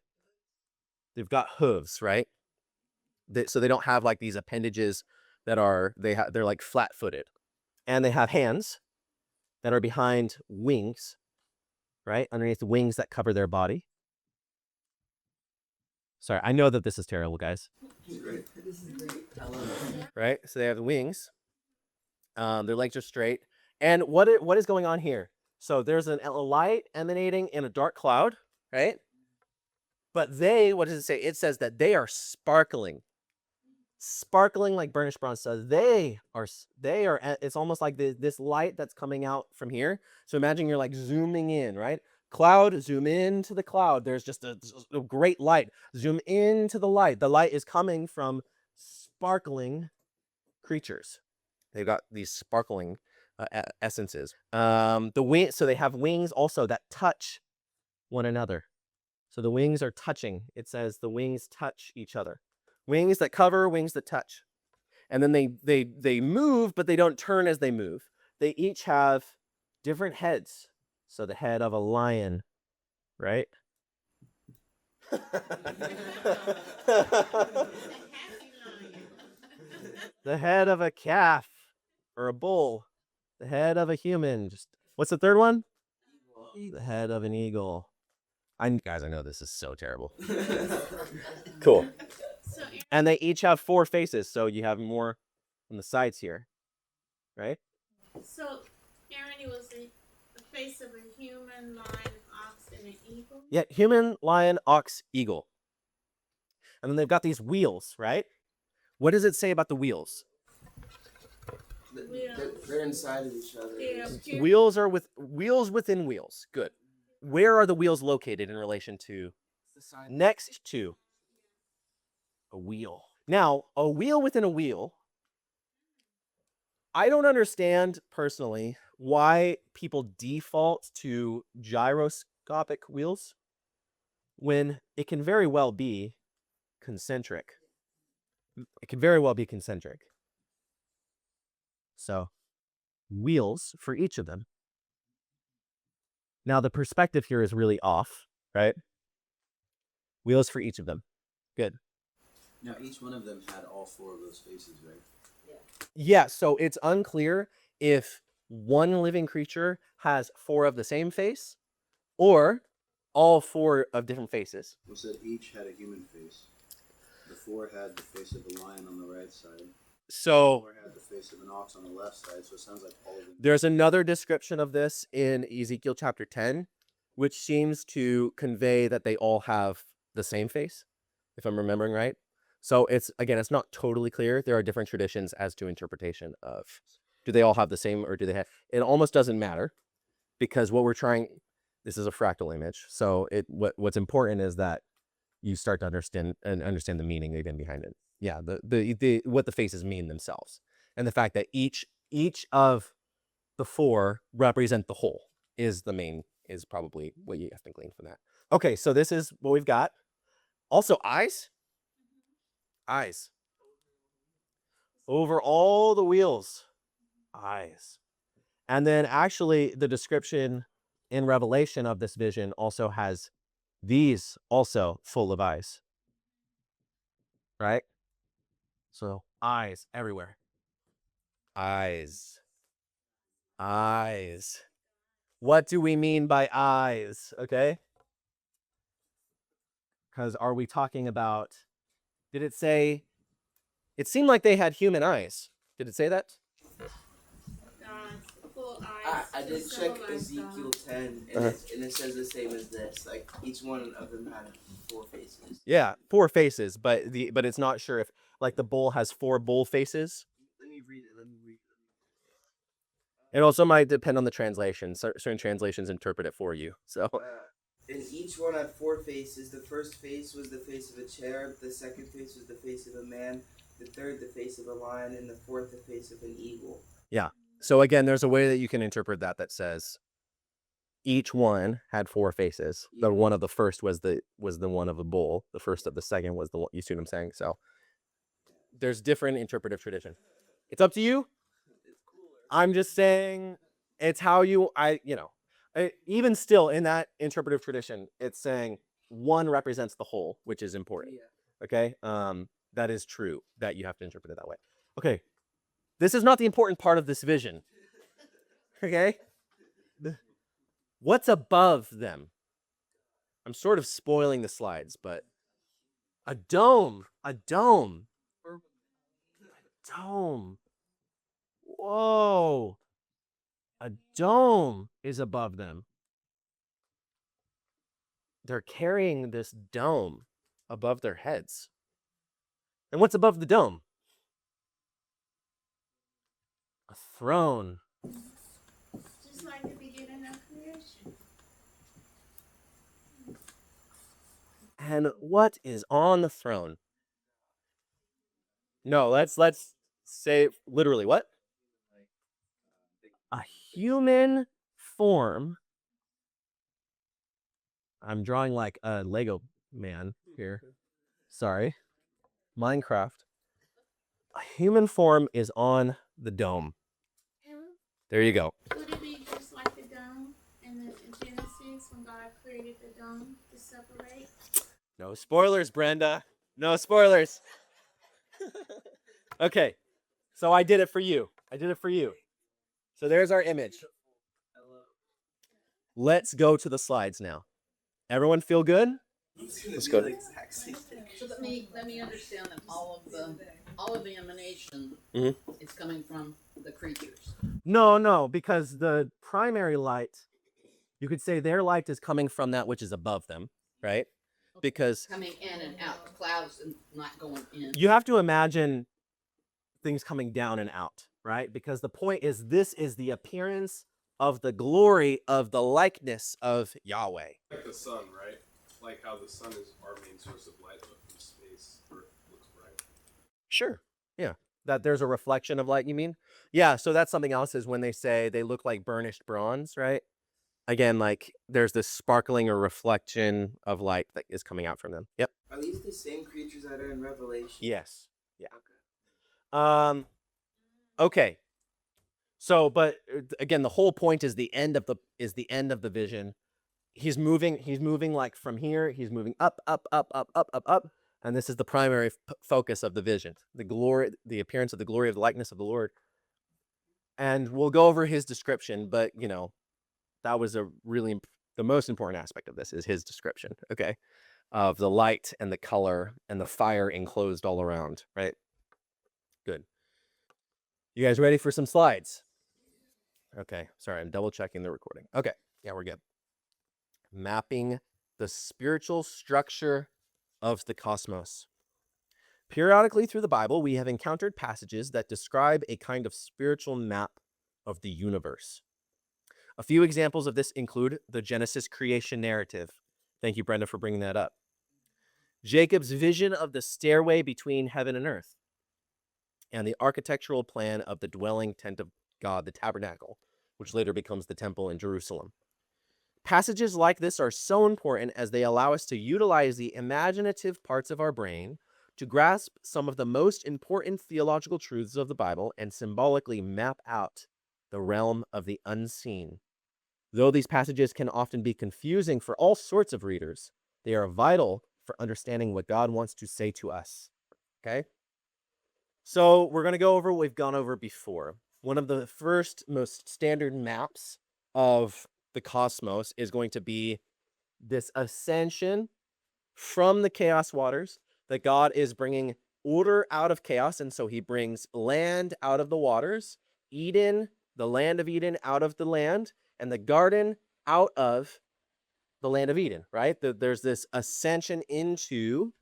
they've got hooves, right? So they don't have like these appendages that are, they're like flat-footed. And they have hands that are behind wings, right? Underneath the wings that cover their body. Sorry, I know that this is terrible, guys. This is great. I love it. Right? So they have the wings. Their legs are straight. And what is going on here? So there's a light emanating in a dark cloud, right? But what does it say? It says that they are sparkling. Sparkling like burnished bronze. So they are, it's almost like this light that's coming out from here. So imagine you're like zooming in, right? Cloud, zoom into the cloud. There's just a great light. Zoom into the light. The light is coming from sparkling creatures. They've got these sparkling essences. So they have wings also that touch one another. So the wings are touching. It says the wings touch each other. Wings that cover, wings that touch. And then they move, but they don't turn as they move. They each have different heads. So the head of a lion, right? The head of a calf or a bull. The head of a human. What's the third one? The head of an eagle. Guys, I know this is so terrible. Cool. And they each have 4 faces, so you have more on the sides here, right? So, Aaron, it was the face of a human, lion, ox, and an eagle? Yeah, human, lion, ox, eagle. And then they've got these wheels, right? What does it say about the wheels? They're inside of each other. Yeah. Wheels are wheels within wheels. Good. Where are the wheels located in relation to? Next to a wheel. Now, a wheel within a wheel. I don't understand personally why people default to gyroscopic wheels when it can very well be concentric. It can very well be concentric. So, wheels for each of them. Now, the perspective here is really off, right? Wheels for each of them. Good. Now, each one of them had all 4 of those faces, right? Yeah, so it's unclear if one living creature has 4 of the same face or all 4 of different faces. Well, said each had a human face. The 4 had the face of a lion on the right side. So 4 had the face of an ox on the left side, so it sounds like all of them. there's another description of this in Ezekiel chapter 10, which seems to convey that they all have the same face, if I'm remembering right. So it's not totally clear. There are different traditions as to interpretation of, do they all have the same or do they have, it almost doesn't matter because this is a fractal image. So what's important is that you start to understand the meaning again behind it. Yeah, what the faces mean themselves. And the fact that each of the 4 represent the whole is probably what you have to glean from that. Okay, so this is what we've got. Also, eyes. Eyes. Over all the wheels. Eyes. And then actually the description in Revelation of this vision also has these also full of eyes. Right? So eyes everywhere. Eyes. Eyes. What do we mean by eyes? Okay? Because are we talking about, did it say, it seemed like they had human eyes. Did it say that? Full eyes. I did check Ezekiel 10, and it says the same as this. Like, each one of them had 4 faces. Yeah, 4 faces, but it's not sure if, like, the bull has 4 bull faces. Let me read it. It also might depend on the translation. Certain translations interpret it for you. So, And each one had 4 faces. The first face was the face of a cherub. The second face was the face of a man. The third, the face of a lion. And the fourth, the face of an eagle. yeah. So again, there's a way that you can interpret that says each one had 4 faces. The one of the first was the one of a bull. The first of the second was the one. You see what I'm saying? So there's different interpretive tradition. It's up to you. I'm just saying it's how even still in that interpretive tradition, it's saying one represents the whole, which is important. Okay? That is true that you have to interpret it that way. Okay. This is not the important part of this vision. Okay? What's above them? I'm sort of spoiling the slides, but a dome. Whoa. A dome is above them. They're carrying this dome above their heads. And what's above the dome? A throne. Just like the beginning of creation. And what is on the throne? No, let's say literally what? A human form. I'm drawing like a Lego man here. Sorry. Minecraft. A human form is on the dome. There you go. Would it be just like the dome in Genesis when God created the dome to separate? No spoilers, Brenda. No spoilers. Okay. So I did it for you. So there's our image. Let's go to the slides now. Everyone feel good? Let's go. So let me understand that all of the emanation is coming from the creatures. No, because the primary light, you could say their light is coming from that which is above them, right? Because Coming in and out, the clouds and not going in. you have to imagine things coming down and out, right? Because the point is this is the appearance of the glory of the likeness of Yahweh. Like the sun, right? Like how the sun is our main source of light, but from space, Earth looks bright. Sure. Yeah. That there's a reflection of light, you mean? Yeah, so that's something else is when they say they look like burnished bronze, right? Again, like there's this sparkling or reflection of light that is coming out from them. Yep. Are these the same creatures that are in Revelation? Yes. Yeah. Okay. So, but again, the whole point is the end of the vision. He's moving like from here, he's moving up, and this is the primary focus of the vision. The glory, the appearance of the glory of the likeness of the Lord. And we'll go over his description, but that was the most important aspect of this is his description, okay? Of the light and the color and the fire enclosed all around, right? Good. You guys ready for some slides? Okay, sorry, I'm double checking the recording. Okay, yeah, we're good. Mapping the spiritual structure of the cosmos. Periodically through the Bible, we have encountered passages that describe a kind of spiritual map of the universe. A few examples of this include the Genesis creation narrative. Thank you, Brenda, for bringing that up. Jacob's vision of the stairway between heaven and earth, and the architectural plan of the dwelling tent of God, the tabernacle, which later becomes the temple in Jerusalem. Passages like this are so important as they allow us to utilize the imaginative parts of our brain to grasp some of the most important theological truths of the Bible and symbolically map out the realm of the unseen. Though these passages can often be confusing for all sorts of readers, they are vital for understanding what God wants to say to us. Okay? So we're going to go over what we've gone over before. One of the first most standard maps of the cosmos is going to be this ascension from the chaos waters, that God is bringing order out of chaos. And so he brings land out of the waters, Eden, the land of Eden, out of the land, and the garden out of the land of Eden, right? There's this ascension into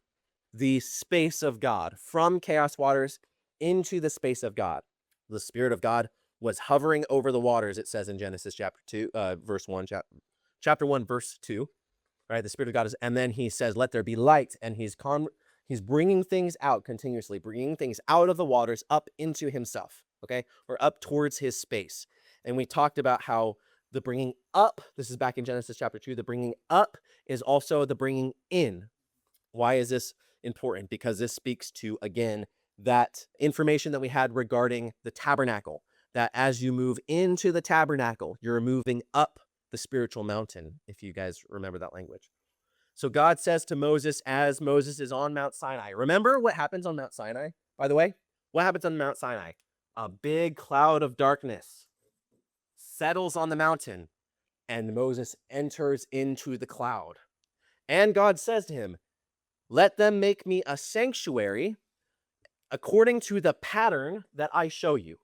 the space of God, from chaos waters into the space of God. The Spirit of God was hovering over the waters, it says in Genesis chapter 1, verse 2, right? The Spirit of God is, and then he says, let there be light, and he's bringing things out continuously, bringing things out of the waters up into himself, okay? Or up towards his space. And we talked about how The bringing up, this is back in Genesis chapter 2, the bringing up is also the bringing in. Why is this important? Because this speaks to, again, that information that we had regarding the tabernacle, that as you move into the tabernacle, you're moving up the spiritual mountain, if you guys remember that language. So God says to Moses as Moses is on Mount Sinai. Remember what happens on Mount Sinai, by the way? What happens on Mount Sinai? A big cloud of darkness settles on the mountain, and Moses enters into the cloud. And God says to him, let them make me a sanctuary according to the pattern that I show you.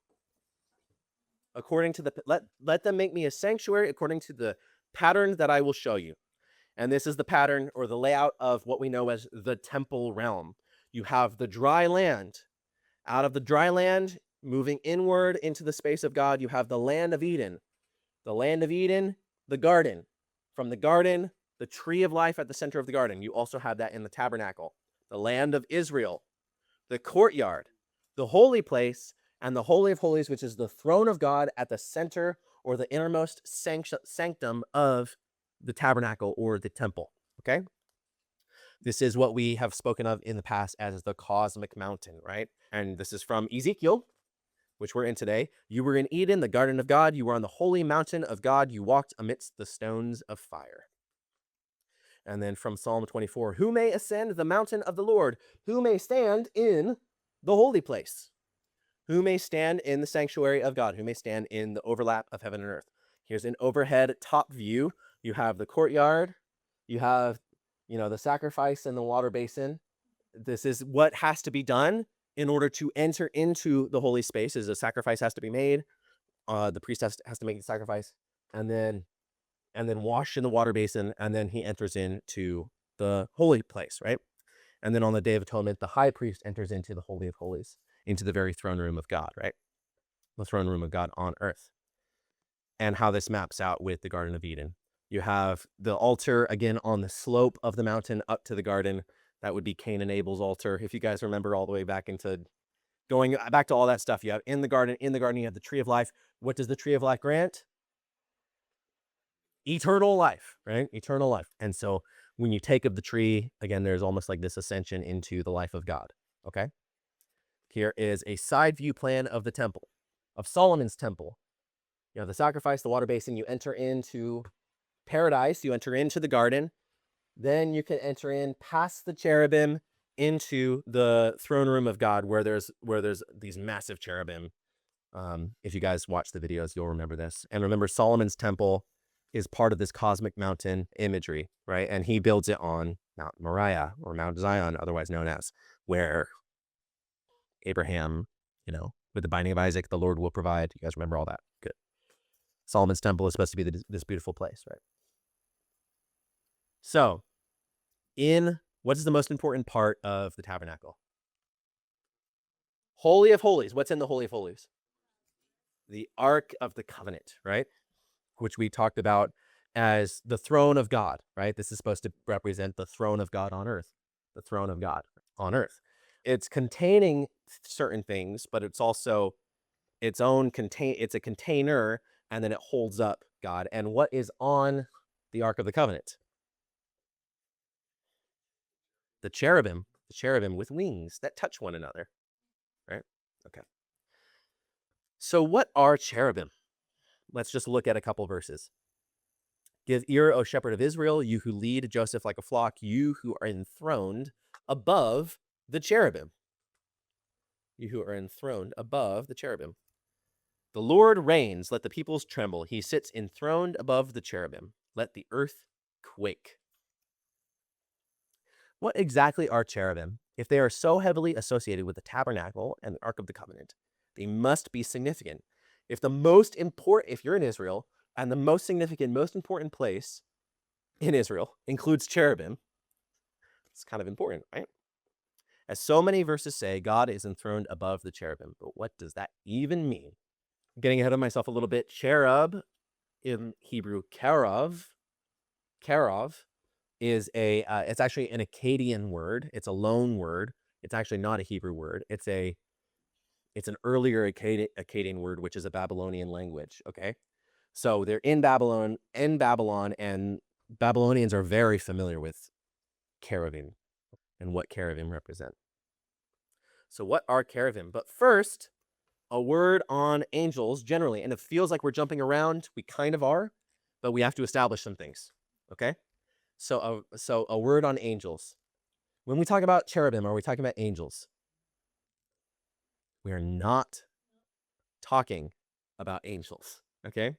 According to the let them make me a sanctuary according to the pattern that I will show you. And this is the pattern or the layout of what we know as the temple realm. You have the dry land. Out of the dry land, moving inward into the space of God, you have the land of Eden. The land of Eden, the garden. From the garden, the tree of life at the center of the garden. You also have that in the tabernacle. The land of Israel, the courtyard, the holy place, and the Holy of Holies, which is the throne of God at the center or the innermost sanctum of the tabernacle or the temple. Okay? This is what we have spoken of in the past as the cosmic mountain, right? And this is from Ezekiel, which we're in today. You were in Eden, the garden of God. You were on the holy mountain of God. You walked amidst the stones of fire. And then from Psalm 24, who may ascend the mountain of the Lord? Who may stand in the holy place? Who may stand in the sanctuary of God? Who may stand in the overlap of heaven and earth? Here's an overhead top view. You have the courtyard. You have, the sacrifice and the water basin. This is what has to be done in order to enter into the holy space. Is a sacrifice has to be made. The priest has to make the sacrifice, and then wash in the water basin, and then he enters into the holy place, right? And then on the Day of Atonement, the high priest enters into the Holy of Holies, into the very throne room of God, right? The throne room of God on earth. And how this maps out with the Garden of Eden. You have the altar, again, on the slope of the mountain up to the garden. That would be Cain and Abel's altar. If you guys remember all the way back into going back to all that stuff, you have in the garden, you have the tree of life. What does the tree of life grant? Eternal life, right? Eternal life. And so when you take of the tree, again, there's almost like this ascension into the life of God, okay? Here is a side view plan of the temple, of Solomon's temple. You have the sacrifice, the water basin, you enter into paradise, you enter into the garden, then you can enter in past the cherubim into the throne room of God where there's these massive cherubim. If you guys watch the videos, you'll remember this. And remember, Solomon's temple is part of this cosmic mountain imagery, right? And he builds it on Mount Moriah or Mount Zion, otherwise known as, where Abraham, with the binding of Isaac, the Lord will provide. You guys remember all that? Good. Solomon's temple is supposed to be this beautiful place, right? So, what is the most important part of the tabernacle? Holy of Holies. What's in the Holy of Holies? The Ark of the Covenant, right? Which we talked about as the throne of God, right? This is supposed to represent the throne of God on earth. The throne of God on earth. It's containing certain things, but it's also it's a container, and then it holds up God. And what is on the Ark of the Covenant? The cherubim with wings that touch one another, right? Okay. So what are cherubim? Let's just look at a couple verses. Give ear, O shepherd of Israel, you who lead Joseph like a flock, you who are enthroned above the cherubim. You who are enthroned above the cherubim. The Lord reigns, let the peoples tremble. He sits enthroned above the cherubim. Let the earth quake. What exactly are cherubim? If they are so heavily associated with the tabernacle and the Ark of the Covenant, they must be significant. If you're in Israel, and the most significant, most important place in Israel includes cherubim, it's kind of important, right? As so many verses say, God is enthroned above the cherubim. But what does that even mean? I'm getting ahead of myself a little bit. Cherub, in Hebrew, karov, is it's actually an Akkadian word. It's a loan word. It's actually not a Hebrew word. It's an earlier Akkadian word, which is a Babylonian language, okay? So they're in Babylon, and Babylonians are very familiar with cherubim and what cherubim represent. So what are cherubim? But first, a word on angels generally. And it feels like we're jumping around. We kind of are, but we have to establish some things. Okay? So a word on angels. When we talk about cherubim, are we talking about angels? We are not talking about angels. Okay?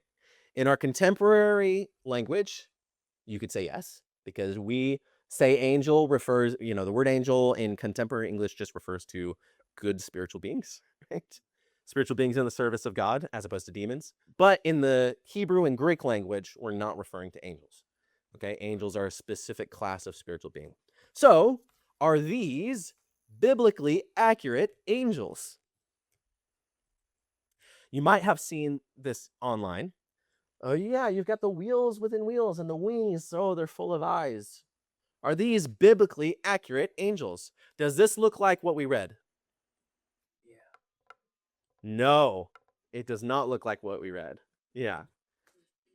In our contemporary language, you could say yes, because we say angel refers, the word angel in contemporary English just refers to good spiritual beings, right? Spiritual beings in the service of God as opposed to demons. But in the Hebrew and Greek language, we're not referring to angels. Okay, angels are a specific class of spiritual being. So, are these biblically accurate angels? You might have seen this online. Oh yeah, you've got the wheels within wheels and the wings, oh, they're full of eyes. Are these biblically accurate angels? Does this look like what we read? Yeah. No, it does not look like what we read. Yeah.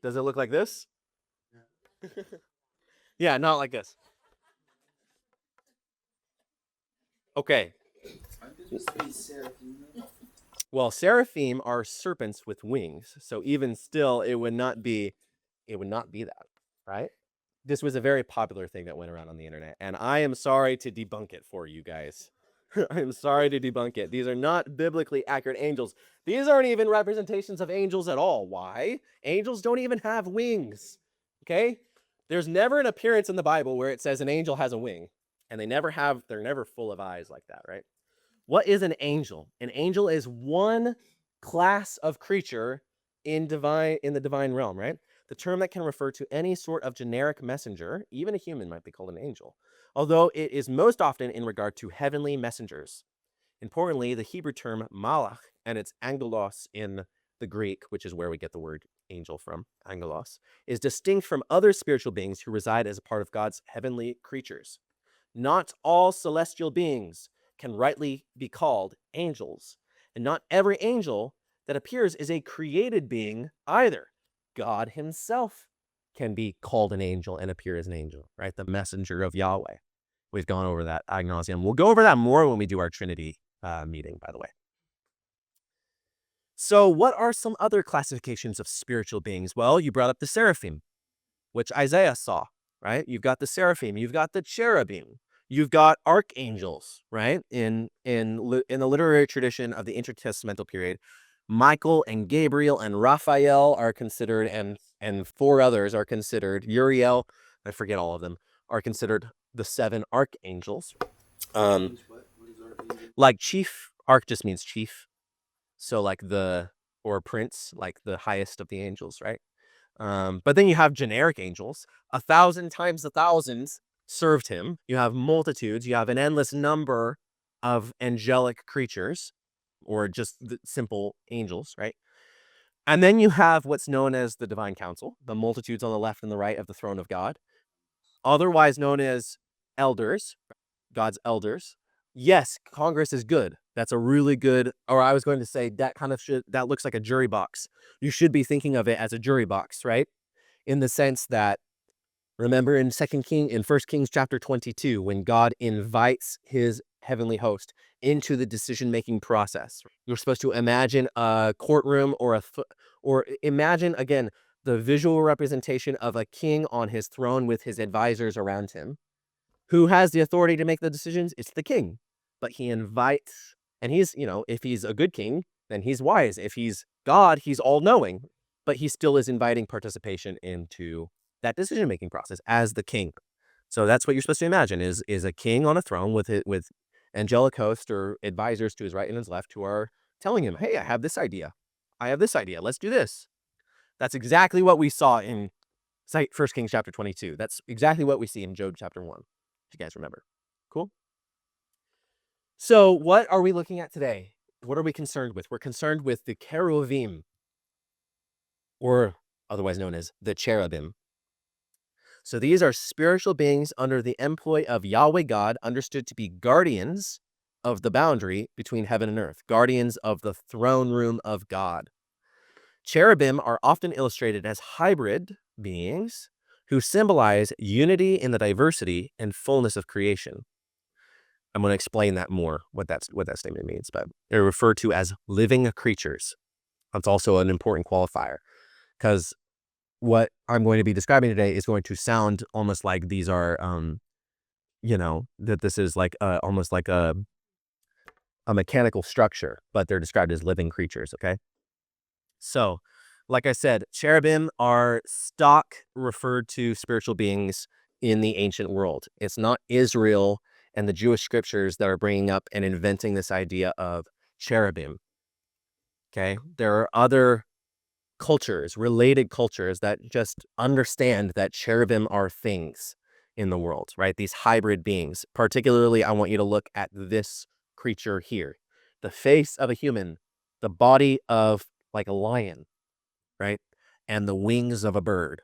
Does it look like this? Yeah, not like this. Okay. Aren't they supposed to be seraphim? Well, seraphim are serpents with wings, so even still, it would not be that, right? This was a very popular thing that went around on the internet, and I am sorry to debunk it for you guys. I am sorry to debunk it. These are not biblically accurate angels. These aren't even representations of angels at all. Why? Angels don't even have wings. Okay? There's never an appearance in the Bible where it says an angel has a wing, and they're never full of eyes like that, right? What is an angel? An angel is one class of creature in the divine realm, right? The term that can refer to any sort of generic messenger, even a human might be called an angel, although it is most often in regard to heavenly messengers. Importantly, the Hebrew term malach and its angelos in the Greek, which is where we get the word angel from, angelos, is distinct from other spiritual beings who reside as a part of God's heavenly creatures. Not all celestial beings can rightly be called angels, and not every angel that appears is a created being either. God himself can be called an angel and appear as an angel, right? The messenger of Yahweh. We've gone over that ad nauseum. We'll go over that more when we do our Trinity meeting, by the way. So what are some other classifications of spiritual beings? Well, you brought up the seraphim, which Isaiah saw, right? You've got the seraphim, you've got the cherubim, you've got archangels, right? In the literary tradition of the intertestamental period, Michael and Gabriel and Raphael are considered, and four others are considered. Uriel, I forget all of them, are considered the seven archangels. What is archangel? Like chief, arch just means chief. So like or prince, like the highest of the angels, right? But then you have generic angels. 1,000 times 1,000 served him. You have multitudes. You have an endless number of angelic creatures, or just the simple angels, right? And then you have what's known as the divine council, the multitudes on the left and the right of the throne of God, otherwise known as elders, God's elders. Yes, Congress is good. That's a really good, or I was going to say that looks like a jury box. You should be thinking of it as a jury box, right? In the sense that, remember in 1 Kings chapter 22, when God invites his heavenly host into the decision-making process, you're supposed to imagine a courtroom or imagine, again, the visual representation of a king on his throne with his advisors around him. Who has the authority to make the decisions? It's the king. But he invites, and he's, if he's a good king, then he's wise. If he's God, he's all-knowing. But he still is inviting participation into that decision-making process as the king. So that's what you're supposed to imagine, is a king on a throne with angelic hosts or advisors to his right and his left who are telling him, hey, I have this idea. Let's do this. That's exactly what we saw in 1 Kings chapter 22. That's exactly what we see in Job chapter 1. If you guys remember. Cool? So what are we looking at today? What are we concerned with? We're concerned with the cherubim, or otherwise known as the cherubim. So these are spiritual beings under the employ of Yahweh God, understood to be guardians of the boundary between heaven and earth, guardians of the throne room of God. Cherubim are often illustrated as hybrid beings who symbolize unity in the diversity and fullness of creation. I'm going to explain that more, what that statement means, but they're referred to as living creatures. That's also an important qualifier, because what I'm going to be describing today is going to sound almost like these are, that this is like almost like a mechanical structure, but they're described as living creatures, okay? So, like I said, cherubim are stock referred to spiritual beings in the ancient world. It's not Israel and the Jewish scriptures that are bringing up and inventing this idea of cherubim. Okay? There are other cultures, related cultures, that just understand that cherubim are things in the world, right? These hybrid beings. Particularly, I want you to look at this creature here. The face of a human, the body of like a lion, right? And the wings of a bird.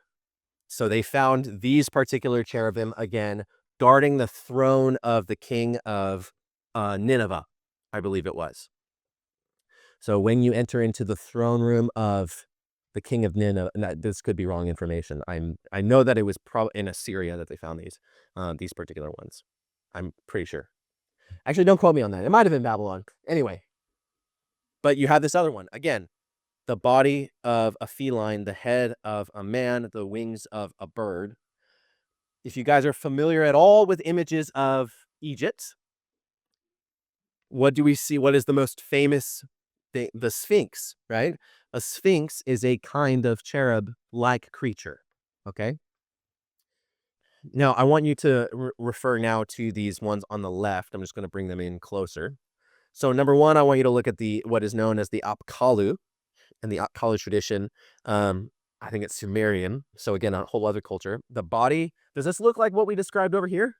So they found these particular cherubim, again, guarding the throne of the king of Nineveh, I believe it was. So when you enter into the throne room of the king of Nineveh, this could be wrong information. I know that it was probably in Assyria that they found these particular ones. I'm pretty sure. Actually, don't quote me on that. It might have been Babylon. Anyway. But you have this other one. Again, the body of a feline, the head of a man, the wings of a bird. If you guys are familiar at all with images of Egypt, what do we see? What is the most famous thing? The Sphinx, right? A Sphinx is a kind of cherub-like creature, okay? Now, I want you to refer now to these ones on the left. I'm just going to bring them in closer. So number one, I want you to look at what is known as the Apkallu. And the Apkallu tradition, I think it's Sumerian. So again, a whole other culture. The body, does this look like what we described over here?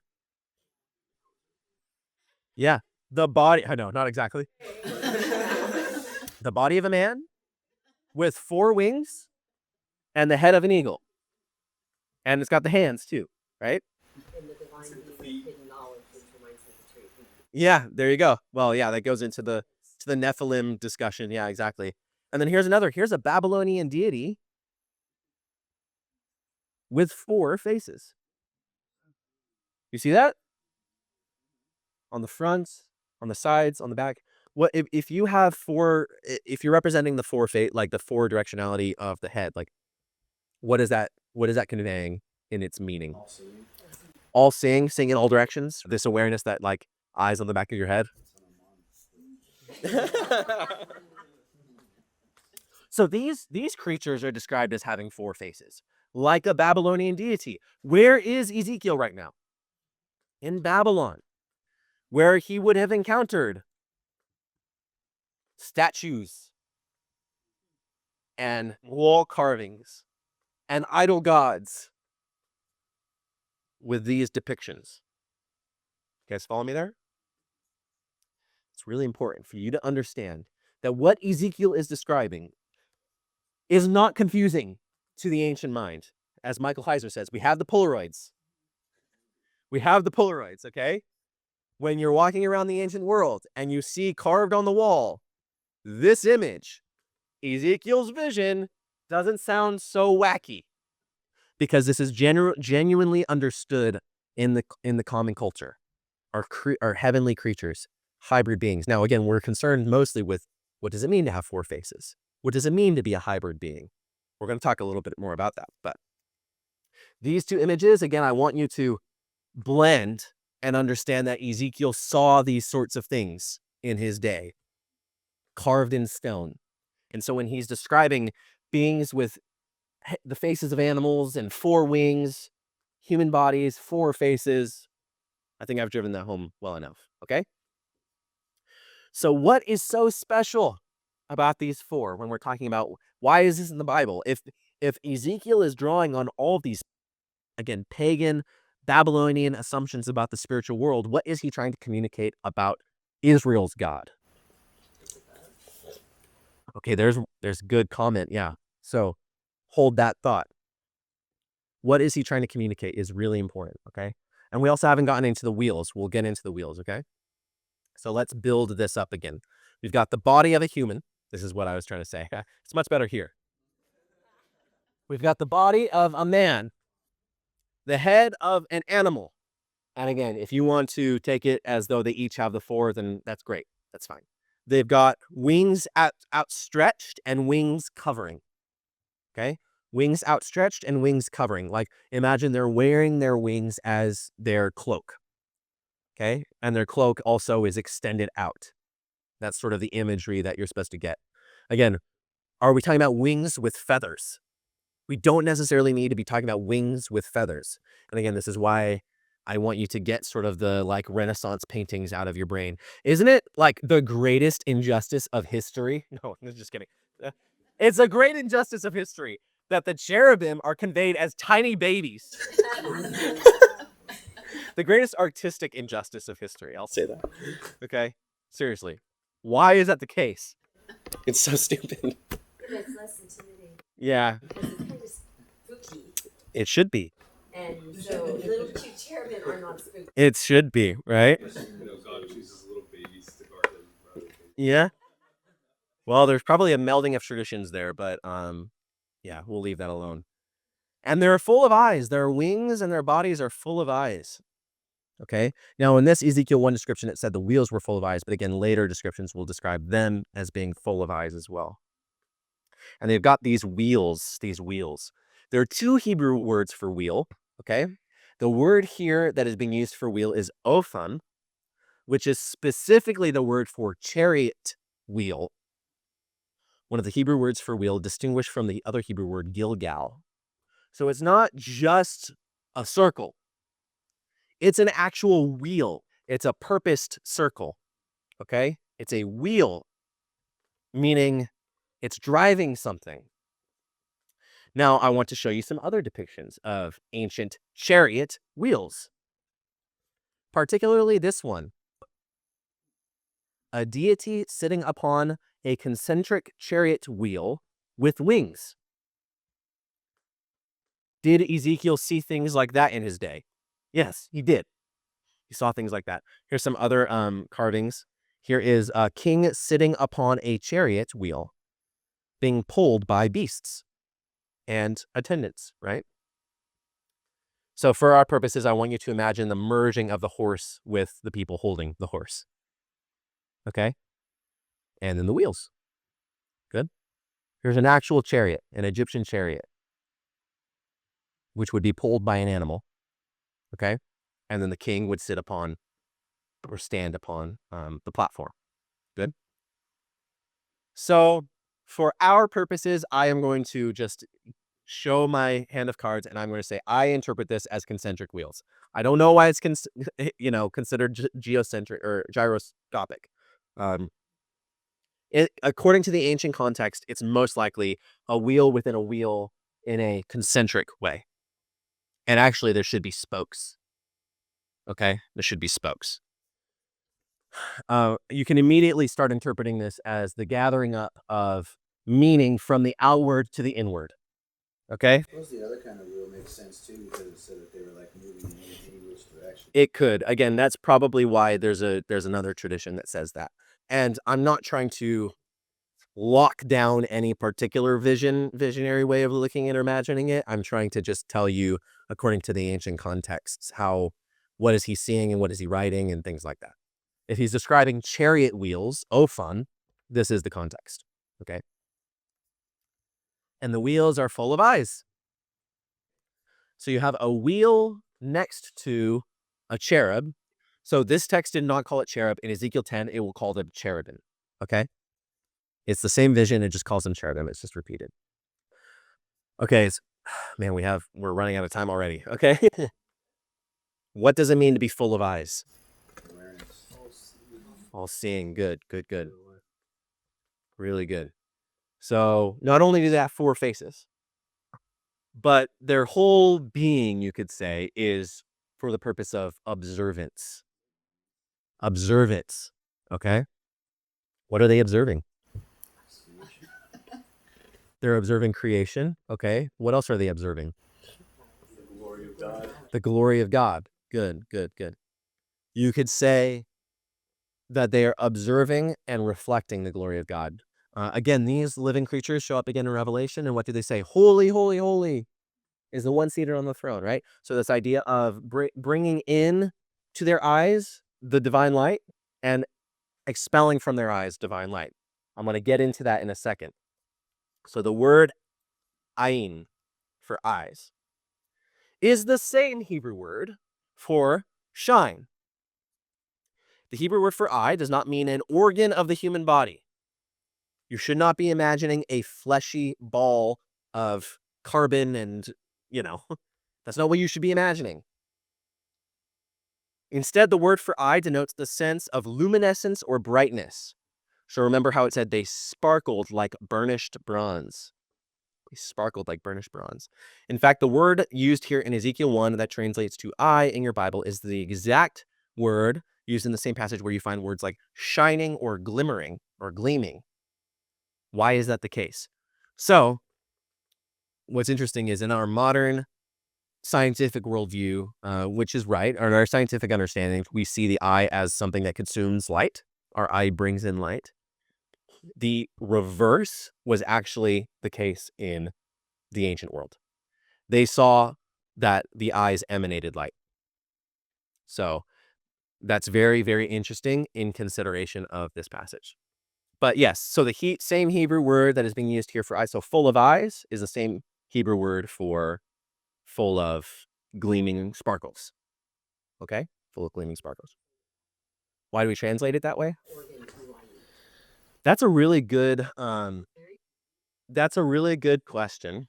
Yeah, the body, I know, not exactly. The body of a man with 4 wings and the head of an eagle. And it's got the hands too, right? And the divine being hidden knowledge, which reminds me of the tree. Yeah, there you go. Well, yeah, that goes into the Nephilim discussion. Yeah, exactly. And then here's a Babylonian deity with 4 faces. You see that? On the front, on the sides, on the back. What if you have 4, if you're representing the 4 fate, like the 4 directionality of the head, like what is that conveying in its meaning? All seeing in all directions. This awareness that like eyes on the back of your head. So these creatures are described as having 4 faces, like a Babylonian deity. Where is Ezekiel right now? In Babylon, where he would have encountered statues and wall carvings and idol gods with these depictions. You guys follow me there? It's really important for you to understand that what Ezekiel is describing is not confusing to the ancient mind. As Michael Heiser says, we have the Polaroids. We have the Polaroids, okay? When you're walking around the ancient world and you see carved on the wall this image, Ezekiel's vision doesn't sound so wacky, because this is genuinely understood in the common culture. Our heavenly creatures, hybrid beings. Now, again, we're concerned mostly with what does it mean to have 4 faces? What does it mean to be a hybrid being? We're going to talk a little bit more about that. But these 2 images, again, I want you to blend and understand that Ezekiel saw these sorts of things in his day, carved in stone. And so when he's describing beings with the faces of animals and 4 wings, human bodies, 4 faces, I think I've driven that home well enough, okay? So what is so special about these 4 when we're talking about why is this in the Bible? If Ezekiel is drawing on all of these, again, pagan, Babylonian assumptions about the spiritual world, what is he trying to communicate about Israel's God? Okay, there's good comment, yeah. So hold that thought. What is he trying to communicate is really important, okay? And we also haven't gotten into the wheels. We'll get into the wheels, okay? So let's build this up again. We've got the body of a human. This is what I was trying to say. It's much better here. We've got the body of a man, the head of an animal. And again, if you want to take it as though they each have the four, then that's great. That's fine. They've got wings outstretched and wings covering. Okay? Wings outstretched and wings covering. Like, imagine they're wearing their wings as their cloak. Okay? And their cloak also is extended out. That's sort of the imagery that you're supposed to get. Again, are we talking about wings with feathers? We don't necessarily need to be talking about wings with feathers. And again, this is why I want you to get sort of the like Renaissance paintings out of your brain. Isn't it like the greatest injustice of history? No, I'm just kidding. It's a great injustice of history that the cherubim are conveyed as tiny babies. The greatest artistic injustice of history. I'll say that. Okay? Seriously. Why is that the case? It's so stupid. It's less intimidating. Yeah. Because it's kind of spooky. It should be. And so little cute cherubim are not spooky. It should be, right? God chooses little babies to guard him rather than Yeah. Well, there's probably a melding of traditions there, but yeah, we'll leave that alone. And they're full of eyes. Their wings and their bodies are full of eyes. Okay. Now, in this Ezekiel 1 description, it said the wheels were full of eyes, but again, later descriptions will describe them as being full of eyes as well. And they've got these wheels, There are two Hebrew words for wheel, okay? The word here that is being used for wheel is ophon, which is specifically the word for chariot wheel. One of the Hebrew words for wheel distinguished from the other Hebrew word Gilgal. So it's not just a circle. It's an actual wheel. It's a purposed circle, okay? It's a wheel, meaning it's driving something. Now, I want to show you some other depictions of ancient chariot wheels, particularly this one. A deity sitting upon a concentric chariot wheel with wings. Did Ezekiel see things like that in his day? Yes, he did. He saw things like that. Here's some other carvings. Here is a king sitting upon a chariot wheel being pulled by beasts and attendants, right? So for our purposes, I want you to imagine the merging of the horse with the people holding the horse. Okay? And then the wheels. Good. Here's an actual chariot, an Egyptian chariot, which would be pulled by an animal. Okay? And then the king would sit upon or stand upon the platform. Good. So for our purposes, I am going to just show my hand of cards and I'm going to say, I interpret this as concentric wheels. I don't know why it's considered geocentric or gyroscopic. According to the ancient context, it's most likely a wheel within a wheel in a concentric way. And actually, there should be spokes. Okay? There should be spokes. You can immediately start interpreting this as the gathering up of meaning from the outward to the inward. Okay? I suppose the other kind of wheel makes sense too, because it said that they were like moving in any which direction. It could. Again, that's probably why there's another tradition that says that. And I'm not trying to lock down any particular visionary way of looking at or imagining it. I'm trying to just tell you, according to the ancient contexts, what is he seeing and what is he writing and things like that. If he's describing chariot wheels, ophon, this is the context. Okay? And the wheels are full of eyes. So you have a wheel next to a cherub. So this text did not call it cherub. In Ezekiel 10, it will call them cherubim. Okay? It's the same vision. It just calls them cherubim. It's just repeated. Okay. Man, we're running out of time already. Okay. What does it mean to be full of eyes? Awareness. All seeing. Good. Really good. So not only do they have four faces, but their whole being, you could say, is for the purpose of observance. Observance. Okay? What are they observing? They're observing creation. Okay. What else are they observing? The glory of God. The glory of God. Good. You could say that they are observing and reflecting the glory of God. Again, these living creatures show up again in Revelation, and what do they say? Holy, holy, holy is the one seated on the throne, right? So this idea of bringing in to their eyes the divine light and expelling from their eyes divine light. I'm going to get into that in a second. So the word ayin for eyes is the same Hebrew word for shine. The Hebrew word for eye does not mean an organ of the human body. You should not be imagining a fleshy ball of carbon and, that's not what you should be imagining. Instead, the word for eye denotes the sense of luminescence or brightness. So remember how it said they sparkled like burnished bronze. They sparkled like burnished bronze. In fact, the word used here in Ezekiel 1 that translates to eye in your Bible is the exact word used in the same passage where you find words like shining or glimmering or gleaming. Why is that the case? So what's interesting is in our modern scientific worldview, which is right, or in our scientific understanding, we see the eye as something that consumes light. Our eye brings in light. The reverse was actually the case in the ancient world. They saw that the eyes emanated light. So that's very, very interesting in consideration of this passage. But yes, so the same Hebrew word that is being used here for eyes, so full of eyes, is the same Hebrew word for full of gleaming sparkles. Okay? Full of gleaming sparkles. Why do we translate it that way? That's a really good question.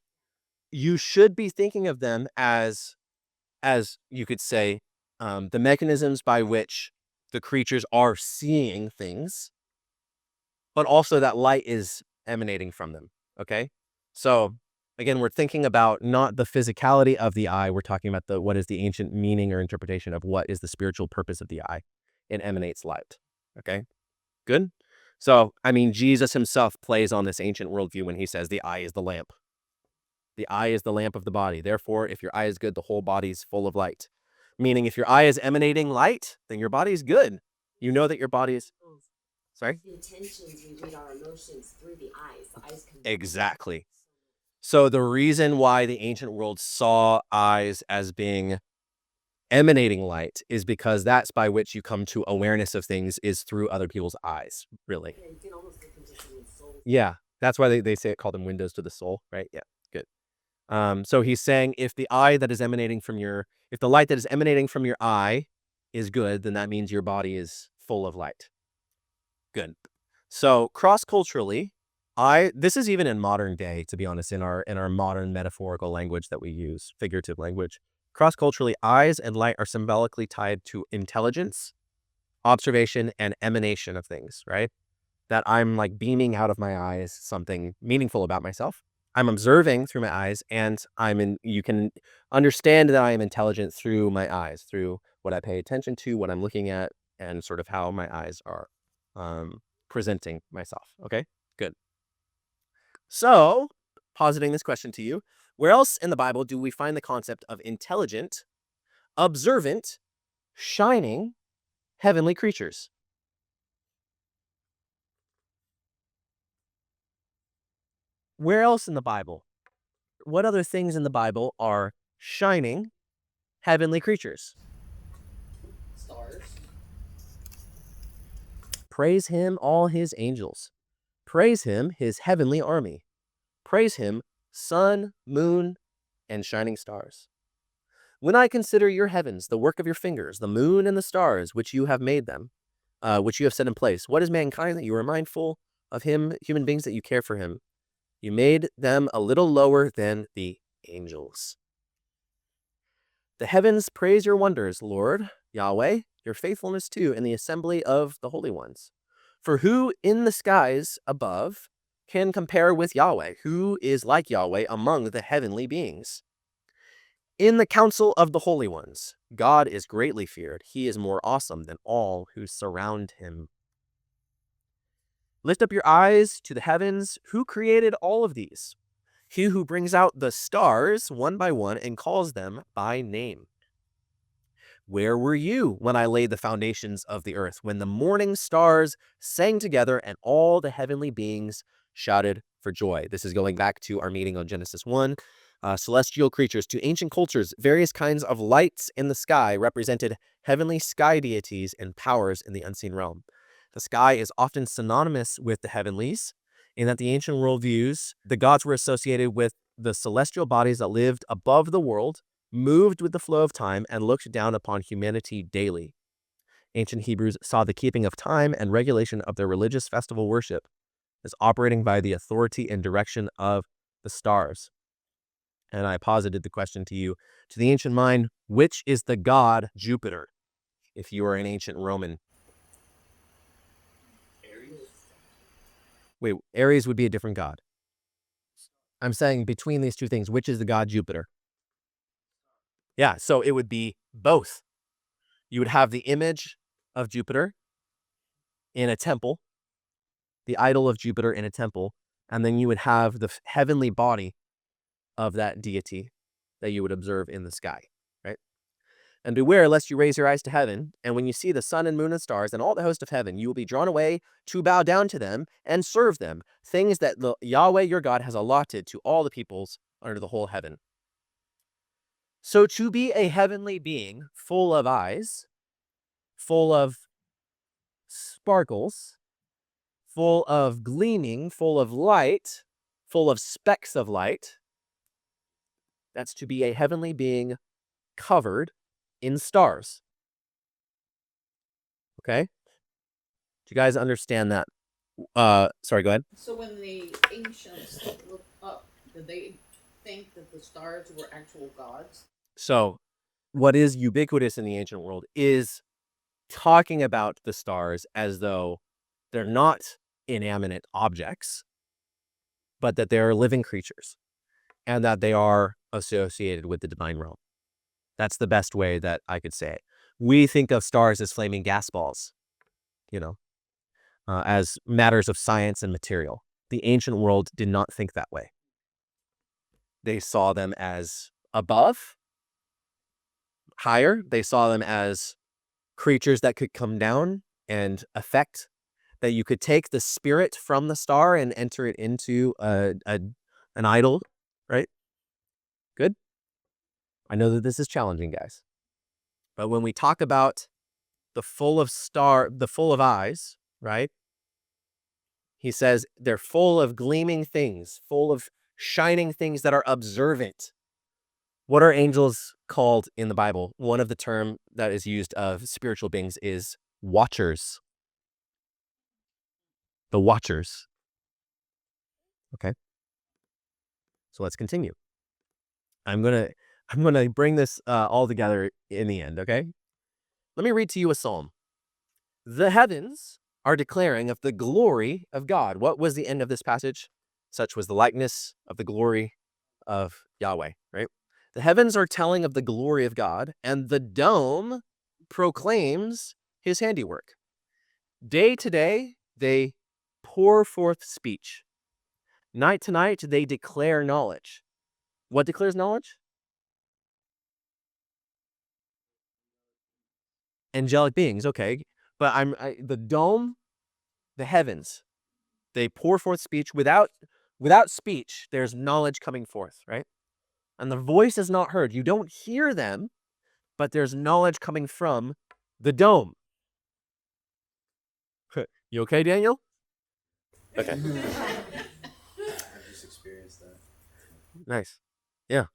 You should be thinking of them as you could say, the mechanisms by which the creatures are seeing things, but also that light is emanating from them. Okay? So again, we're thinking about not the physicality of the eye. We're talking about what is the ancient meaning or interpretation of what is the spiritual purpose of the eye. It emanates light. Okay? Good? So, Jesus himself plays on this ancient worldview when he says the eye is the lamp. The eye is the lamp of the body. Therefore, if your eye is good, the whole body is full of light. Meaning, if your eye is emanating light, then your body is good. You know that your body is... Sorry? The intentions, we read our emotions through the eyes. The eyes can... Exactly. So the reason why the ancient world saw eyes as being emanating light is because that's by which you come to awareness of things is through other people's eyes, really. Yeah, you can almost look into someone's soul. Yeah, that's why they say it, call them windows to the soul, right? Yeah, good. So he's saying if the light that is emanating from your eye is good, then that means your body is full of light. Good. So cross-culturally, this is even in modern day, to be honest, in our modern metaphorical language that we use, figurative language. Cross-culturally, eyes and light are symbolically tied to intelligence, observation, and emanation of things, right? That I'm like beaming out of my eyes something meaningful about myself. I'm observing through my eyes, and you can understand that I am intelligent through my eyes, through what I pay attention to, what I'm looking at, and sort of how my eyes are presenting myself. Okay, good. So, positing this question to you, where else in the Bible do we find the concept of intelligent, observant, shining, heavenly creatures? Where else in the Bible? What other things in the Bible are shining, heavenly creatures? Stars. Praise him, all his angels. Praise him, his heavenly army. Praise him, sun, moon, and shining stars. When I consider your heavens, the work of your fingers, the moon and the stars, which you have made them, which you have set in place, what is mankind that you are mindful of him, human beings that you care for him? You made them a little lower than the angels. The heavens praise your wonders, Lord, Yahweh, your faithfulness too, in the assembly of the holy ones. For who in the skies above can compare with Yahweh? Who is like Yahweh among the heavenly beings? In the council of the holy ones, God is greatly feared. He is more awesome than all who surround him. Lift up your eyes to the heavens. Who created all of these? He who brings out the stars one by one and calls them by name. Where were you when I laid the foundations of the earth, when the morning stars sang together and all the heavenly beings shouted for joy? This is going back to our meeting on Genesis 1. Celestial creatures. To ancient cultures, various kinds of lights in the sky represented heavenly sky deities and powers in the unseen realm. The sky is often synonymous with the heavenlies, in that the ancient worldviews, the gods were associated with the celestial bodies that lived above the world, moved with the flow of time, and looked down upon humanity daily. Ancient Hebrews saw the keeping of time and regulation of their religious festival worship as operating by the authority and direction of the stars. And I posited the question to you, to the ancient mind, which is the god Jupiter, if you are an ancient Roman? Aries? Wait, Aries would be a different god. I'm saying between these two things, which is the god Jupiter? Yeah, so it would be both. You would have the image of Jupiter in a temple, the idol of Jupiter in a temple, and then you would have the heavenly body of that deity that you would observe in the sky, right? And beware lest you raise your eyes to heaven, and when you see the sun and moon and stars and all the host of heaven, you will be drawn away to bow down to them and serve them, things that the Yahweh your God has allotted to all the peoples under the whole heaven. So to be a heavenly being full of eyes, full of sparkles, full of gleaming, full of light, full of specks of light, that's to be a heavenly being covered in stars. Okay? Do you guys understand that? Sorry, go ahead. So when the ancients looked up, did they think that the stars were actual gods? So what is ubiquitous in the ancient world is talking about the stars as though they're not inanimate objects, but that they're living creatures and that they are associated with the divine realm. That's the best way that I could say it. We think of stars as flaming gas balls, as matters of science and material. The ancient world did not think that way. They saw them as above, higher. They saw them as creatures that could come down and affect, that you could take the spirit from the star and enter it into an idol, right? Good? I know that this is challenging, guys. But when we talk about the full of eyes, right? He says they're full of gleaming things, full of shining things that are observant. What are angels called in the Bible? One of the term that is used of spiritual beings is watchers. The watchers. Okay. So let's continue. I'm gonna bring this all together in the end, okay? Let me read to you a psalm. The heavens are declaring of the glory of God. What was the end of this passage? Such was the likeness of the glory of Yahweh, right? The heavens are telling of the glory of God, and the dome proclaims his handiwork. Day to day, they pour forth speech. Night to night, they declare knowledge. What declares knowledge? Angelic beings, okay. But the dome, the heavens, they pour forth speech. Without speech, there's knowledge coming forth, right? And the voice is not heard. You don't hear them, but there's knowledge coming from the dome. You okay, Daniel? Okay. I've just experienced that. Nice. Yeah.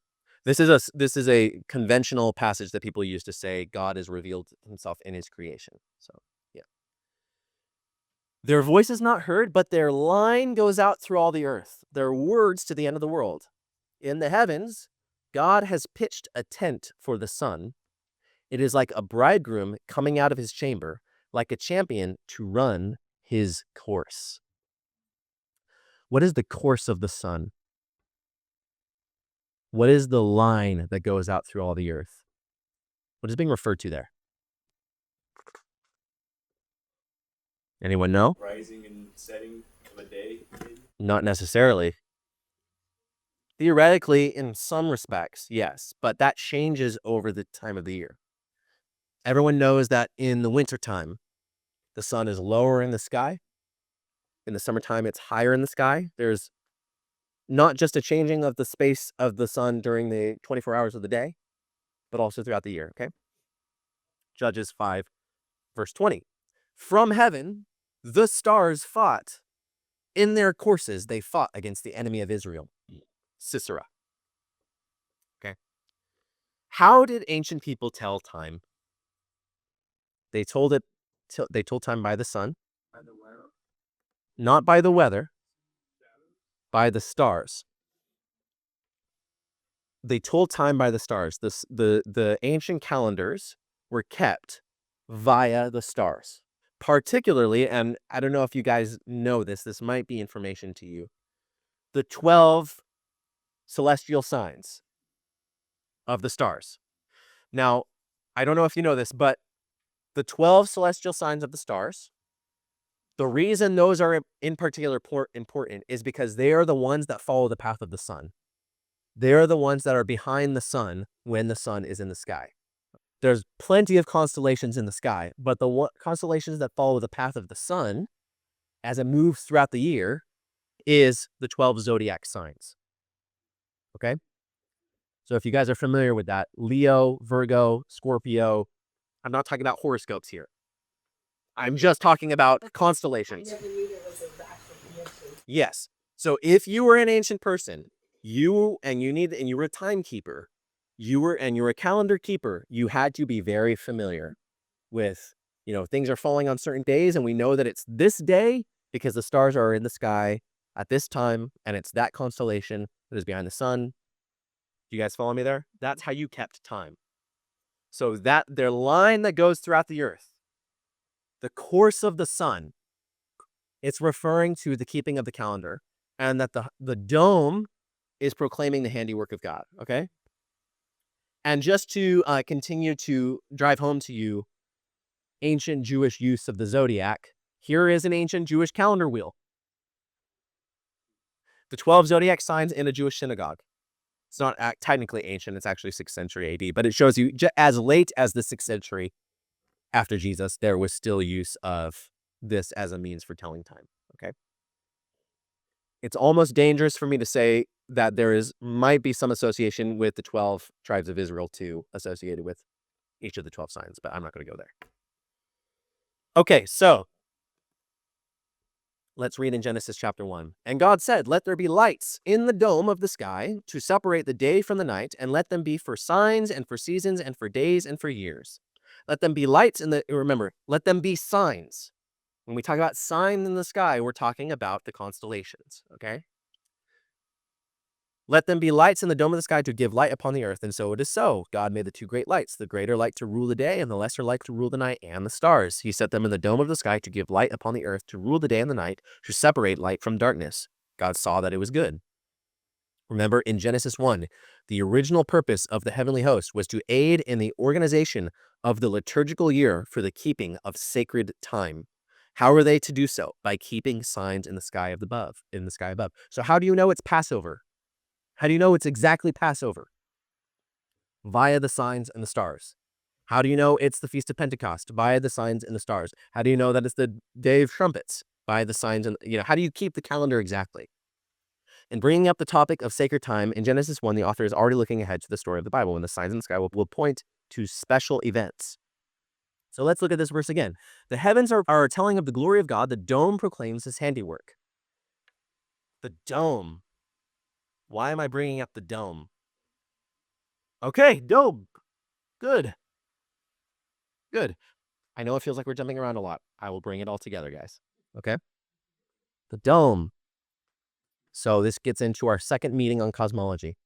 This is a conventional passage that people use to say God has revealed himself in his creation. So, yeah. Their voice is not heard, but their line goes out through all the earth. Their words to the end of the world. In the heavens, God has pitched a tent for the sun. It is like a bridegroom coming out of his chamber, like a champion to run his course. What is the course of the sun? What is the line that goes out through all the earth? What is being referred to there? Anyone know? Rising and setting of a day, maybe? Not necessarily. Theoretically, in some respects, yes, but that changes over the time of the year. Everyone knows that in the wintertime, the sun is lower in the sky. In the summertime, it's higher in the sky. There's not just a changing of the space of the sun during the 24 hours of the day, but also throughout the year, okay? Judges 5, verse 20. From heaven, the stars fought. In their courses, they fought against the enemy of Israel, Sisera. Okay. How did ancient people tell time? They told time by the sun. By the weather. Not by the weather, by the stars. They told time by the stars. The ancient calendars were kept via the stars. Particularly, and I don't know if you guys know this might be information to you, the 12 celestial signs of the stars. Now, I don't know if you know this, but the 12 celestial signs of the stars, the reason those are in particular important is because they are the ones that follow the path of the sun. They are the ones that are behind the sun when the sun is in the sky. There's plenty of constellations in the sky, but the constellations that follow the path of the sun as it moves throughout the year is the 12 zodiac signs. Okay? So if you guys are familiar with that, Leo, Virgo, Scorpio, I'm not talking about horoscopes here. I'm just talking about constellations. I never knew there was an actual answer. Yes. So if you were an ancient person, you were a timekeeper, you were a calendar keeper, you had to be very familiar with, things are falling on certain days, and we know that it's this day because the stars are in the sky at this time, and it's that constellation that is behind the sun. Do you guys follow me there? That's how you kept time. So that their line that goes throughout the earth, the course of the sun, it's referring to the keeping of the calendar, and that the dome is proclaiming the handiwork of God, okay? And just to continue to drive home to you ancient Jewish use of the zodiac, here is an ancient Jewish calendar wheel. The 12 zodiac signs in a Jewish synagogue. It's not technically ancient, it's actually 6th century AD, but it shows you as late as the 6th century after Jesus, there was still use of this as a means for telling time, okay? It's almost dangerous for me to say that might be some association with the 12 tribes of Israel too, associated with each of the 12 signs, but I'm not going to go there. Okay, so let's read in Genesis chapter 1. And God said, "Let there be lights in the dome of the sky to separate the day from the night, and let them be for signs and for seasons and for days and for years. Let them be lights remember, let them be signs." When we talk about sign in the sky, we're talking about the constellations, okay? "Let them be lights in the dome of the sky to give light upon the earth, and so it is so. God made the two great lights, the greater light to rule the day, and the lesser light to rule the night, and the stars. He set them in the dome of the sky to give light upon the earth, to rule the day and the night, to separate light from darkness. God saw that it was good." Remember, in Genesis 1, the original purpose of the heavenly host was to aid in the organization of the liturgical year for the keeping of sacred time. How are they to do so? By keeping signs in the sky above. So how do you know it's Passover? How do you know it's exactly Passover? Via the signs and the stars. How do you know it's the Feast of Pentecost? Via the signs and the stars. How do you know that it's the Day of Trumpets? By the signs and, how do you keep the calendar exactly? In bringing up the topic of sacred time, in Genesis 1, the author is already looking ahead to the story of the Bible when the signs in the sky will point to special events. So let's look at this verse again. The heavens are telling of the glory of God. The dome proclaims his handiwork. The dome. Why am I bringing up the dome? Okay, dome. Good. I know it feels like we're jumping around a lot. I will bring it all together, guys. Okay? The dome. So this gets into our second meeting on cosmology.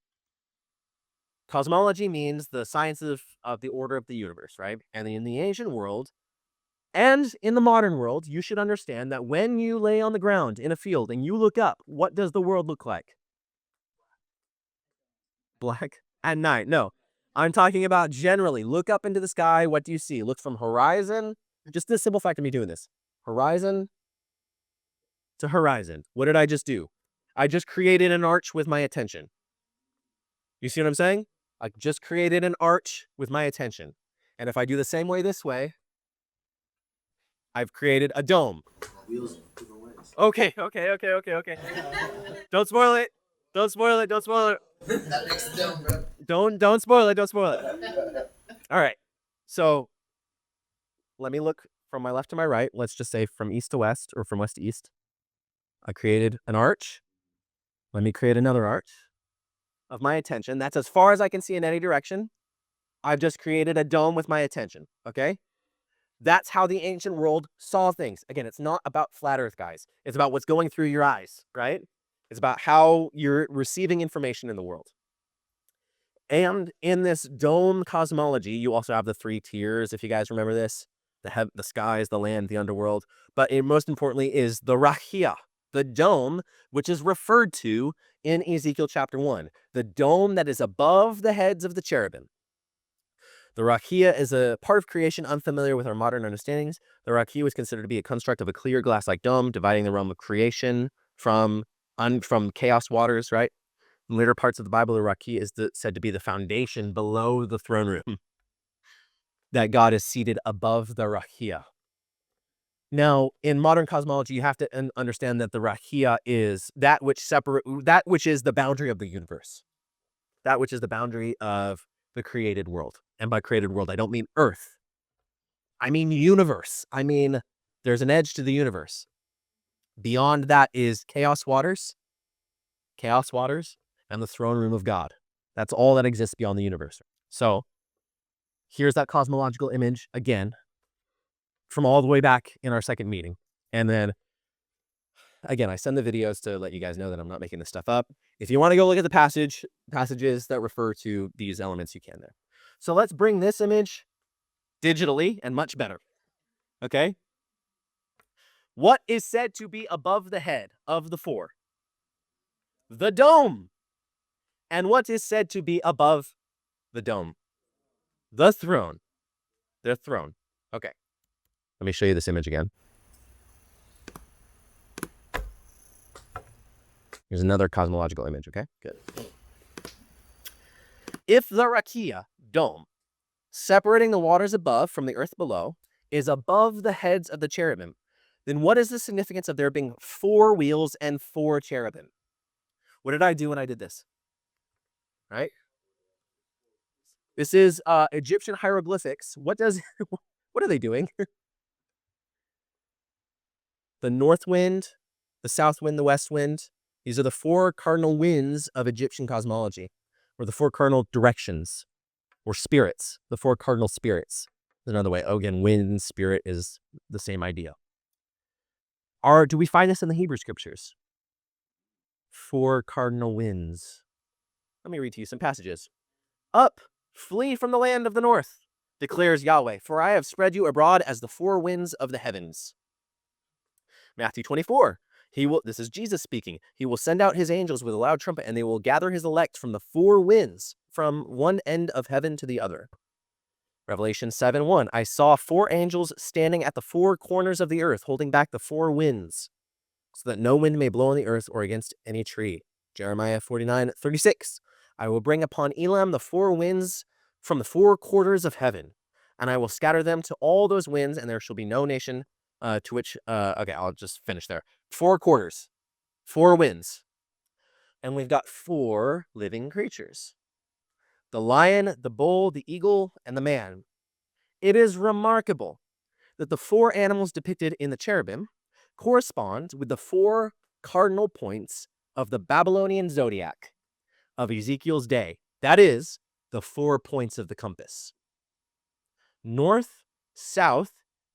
Cosmology means the science of the order of the universe, right? And in the ancient world and in the modern world, you should understand that when you lay on the ground in a field and you look up, what does the world look like? Black at night. No, I'm talking about generally. Look up into the sky. What do you see? Look from horizon. Just the simple fact of me doing this. Horizon to horizon. What did I just do? I just created an arch with my attention. You see what I'm saying? I just created an arch with my attention. And if I do the same way this way, I've created a dome. Wheels different ways. Okay. Don't spoil it. Don't spoil it. That makes the dome, bro. Don't spoil it. All right. So let me look from my left to my right. Let's just say from east to west or from west to east. I created an arch. Let me create another arch of my attention. That's as far as I can see in any direction. I've just created a dome with my attention. Okay. That's how the ancient world saw things. Again, it's not about flat earth, guys. It's about what's going through your eyes, right? It's about how you're receiving information in the world. And in this dome cosmology, you also have the 3 tiers, if you guys remember this. The skies, the land, the underworld. But most importantly is the Raqia, the dome, which is referred to in Ezekiel chapter 1. The dome that is above the heads of the cherubim. The Raqia is a part of creation unfamiliar with our modern understandings. The Raqia was considered to be a construct of a clear glass-like dome, dividing the realm of creation from chaos waters, right? In later parts of the Bible, the Raqia is said to be the foundation below the throne room. That God is seated above the Raqia. Now, in modern cosmology, you have to understand that the Raqia is that which is the boundary of the universe. That which is the boundary of the created world. And by created world, I don't mean Earth. I mean universe. I mean, there's an edge to the universe. Beyond that is chaos waters, and the throne room of God. That's all that exists beyond the universe. So here's that cosmological image again from all the way back in our second meeting. And then again, I send the videos to let you guys know that I'm not making this stuff up. If you want to go look at the passages that refer to these elements, you can there. So let's bring this image digitally and much better. Okay? What is said to be above the head of the 4? The dome. And what is said to be above the dome? The throne. The throne. Okay. Let me show you this image again. Here's another cosmological image, okay? Good. If the Raqia, dome, separating the waters above from the earth below, is above the heads of the cherubim, then what is the significance of there being 4 wheels and 4 cherubim? What did I do when I did this? Right? This is Egyptian hieroglyphics. What are they doing? The north wind, the south wind, the west wind. These are the 4 cardinal winds of Egyptian cosmology, or the 4 cardinal directions, or spirits, the 4 cardinal spirits. There's another way. Again, wind, spirit is the same idea. Do we find this in the Hebrew scriptures? 4 cardinal winds. Let me read to you some passages. Up, flee from the land of the north, declares Yahweh, for I have spread you abroad as the 4 winds of the heavens. Matthew 24. This is Jesus speaking. He will send out his angels with a loud trumpet, and they will gather his elect from the 4 winds, from one end of heaven to the other. Revelation 7:1. I saw 4 angels standing at the 4 corners of the earth, holding back the 4 winds, so that no wind may blow on the earth or against any tree. Jeremiah 49:36. I will bring upon Elam the 4 winds from the 4 quarters of heaven, and I will scatter them to all those winds, and there shall be no nation to which, okay, I'll just finish there. 4 quarters, 4 winds. And we've got 4 living creatures. The lion, the bull, the eagle, and the man. It is remarkable that the 4 animals depicted in the cherubim correspond with the 4 cardinal points of the Babylonian Zodiac of Ezekiel's day. That is, the 4 points of the compass. North, south,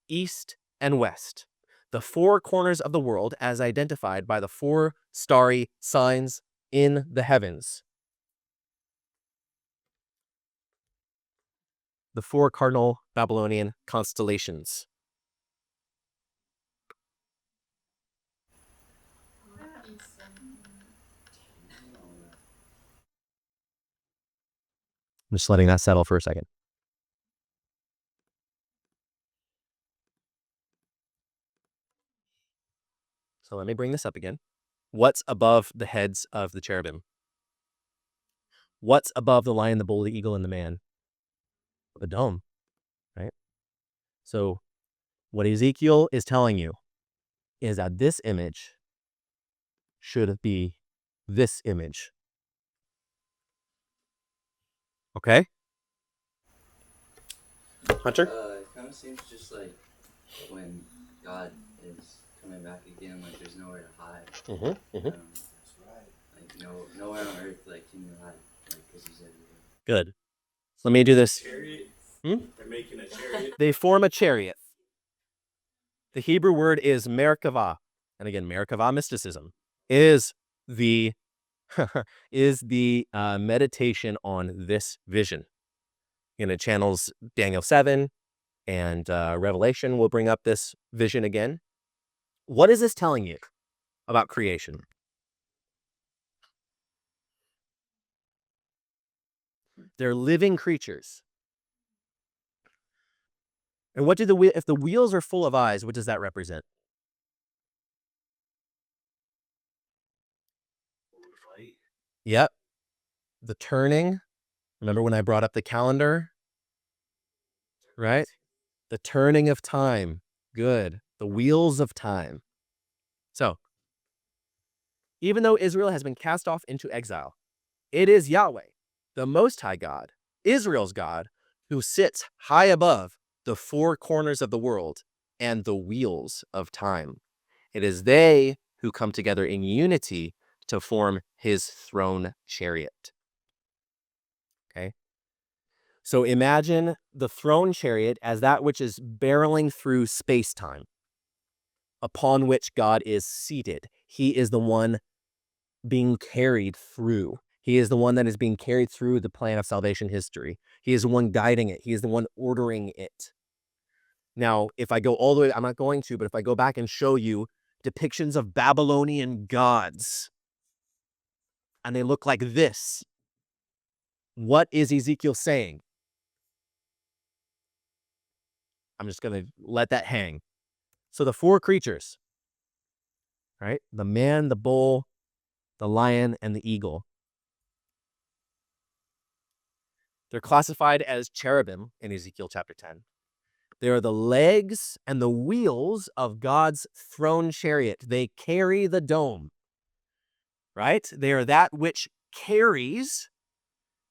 east, and west. The 4 corners of the world as identified by the 4 starry signs in the heavens. The 4 cardinal Babylonian constellations. I'm just letting that settle for a second. So let me bring this up again. What's above the heads of the cherubim? What's above the lion, the bull, the eagle, and the man? The dome. So what Ezekiel is telling you is that this image should be this image. Okay? Hunter? It kind of seems just like when God is coming back again, like there's nowhere to hide. Mm-hmm. Like nowhere on earth, like can you hide, like because He's everywhere. Good. So let me do this. Chariot. Hmm? They're making a chariot. They form a chariot. The Hebrew word is Merkavah. And again, Merkavah mysticism is the meditation on this vision. It channels Daniel 7 and Revelation will bring up this vision again. What is this telling you about creation? They're living creatures. And what do if the wheels are full of eyes, what does that represent? Yep. The turning. Remember when I brought up the calendar? Right? The turning of time. Good. The wheels of time. So, even though Israel has been cast off into exile, it is Yahweh, the Most High God, Israel's God, who sits high above the four corners of the world and the wheels of time. It is they who come together in unity to form his throne chariot. Okay? So imagine the throne chariot as that which is barreling through space-time, upon which God is seated. He is the one being carried through. He is the one that is being carried through the plan of salvation history. He is the one guiding it. He is the one ordering it. Now, if I go all the way, I'm not going to, but if I go back and show you depictions of Babylonian gods, and they look like this, what is Ezekiel saying? I'm just going to let that hang. So the four creatures, right? The man, the bull, the lion, and the eagle. They're classified as cherubim in Ezekiel chapter 10. They are the legs and the wheels of God's throne chariot. They carry the dome, right? They are that which carries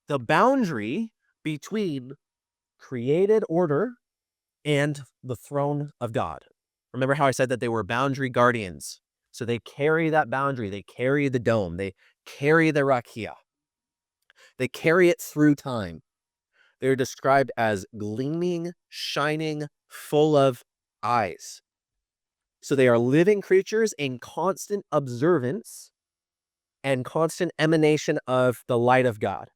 the boundary between created order and the throne of God. Remember how I said that they were boundary guardians? So they carry that boundary. They carry the dome. They carry the Raqia. They carry it through time. They're described as gleaming, shining, full of eyes. So they are living creatures in constant observance and constant emanation of the light of God.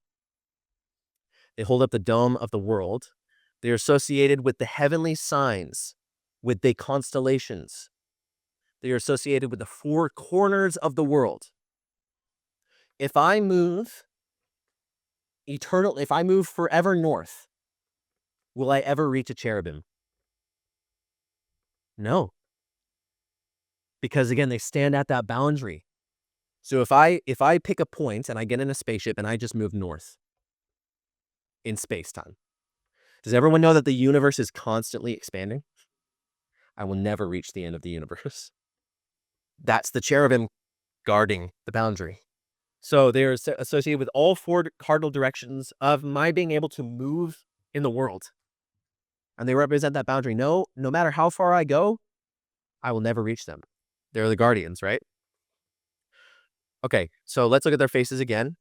They hold up the dome of the world. They're associated with the heavenly signs, with the constellations. They are associated with the four corners of the world. If I move forever north, will I ever reach a cherubim? No. Because again, they stand at that boundary. So if I pick a point and I get in a spaceship and I just move north in space-time, does everyone know that the universe is constantly expanding? I will never reach the end of the universe. That's the cherubim guarding the boundary. So they're associated with all four cardinal directions of my being able to move in the world. And they represent that boundary. No matter how far I go, I will never reach them. They're the guardians, right? Okay, so let's look at their faces again.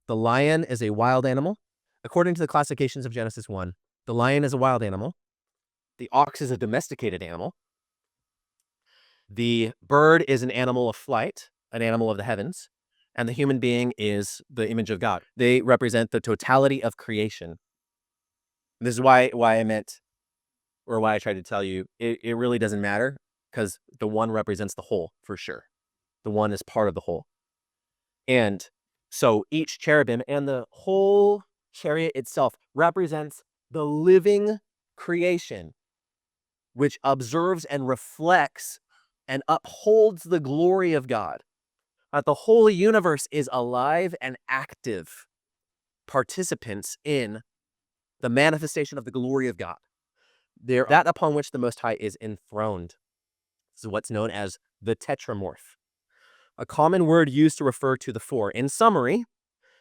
The lion is a wild animal. According to the classifications of Genesis 1, the lion is a wild animal. The ox is a domesticated animal. The bird is an animal of flight, an animal of the heavens. And the human being is the image of God. They represent the totality of creation. This is why I meant, or why I tried to tell you, it really doesn't matter, because the one represents the whole for sure. The one is part of the whole. And so each cherubim and the whole chariot itself represents the living creation, which observes and reflects and upholds the glory of God. The whole universe is alive and active participants in the manifestation of the glory of God. They're that upon which the Most High is enthroned. This is what's known as the Tetramorph, a common word used to refer to the four. In summary,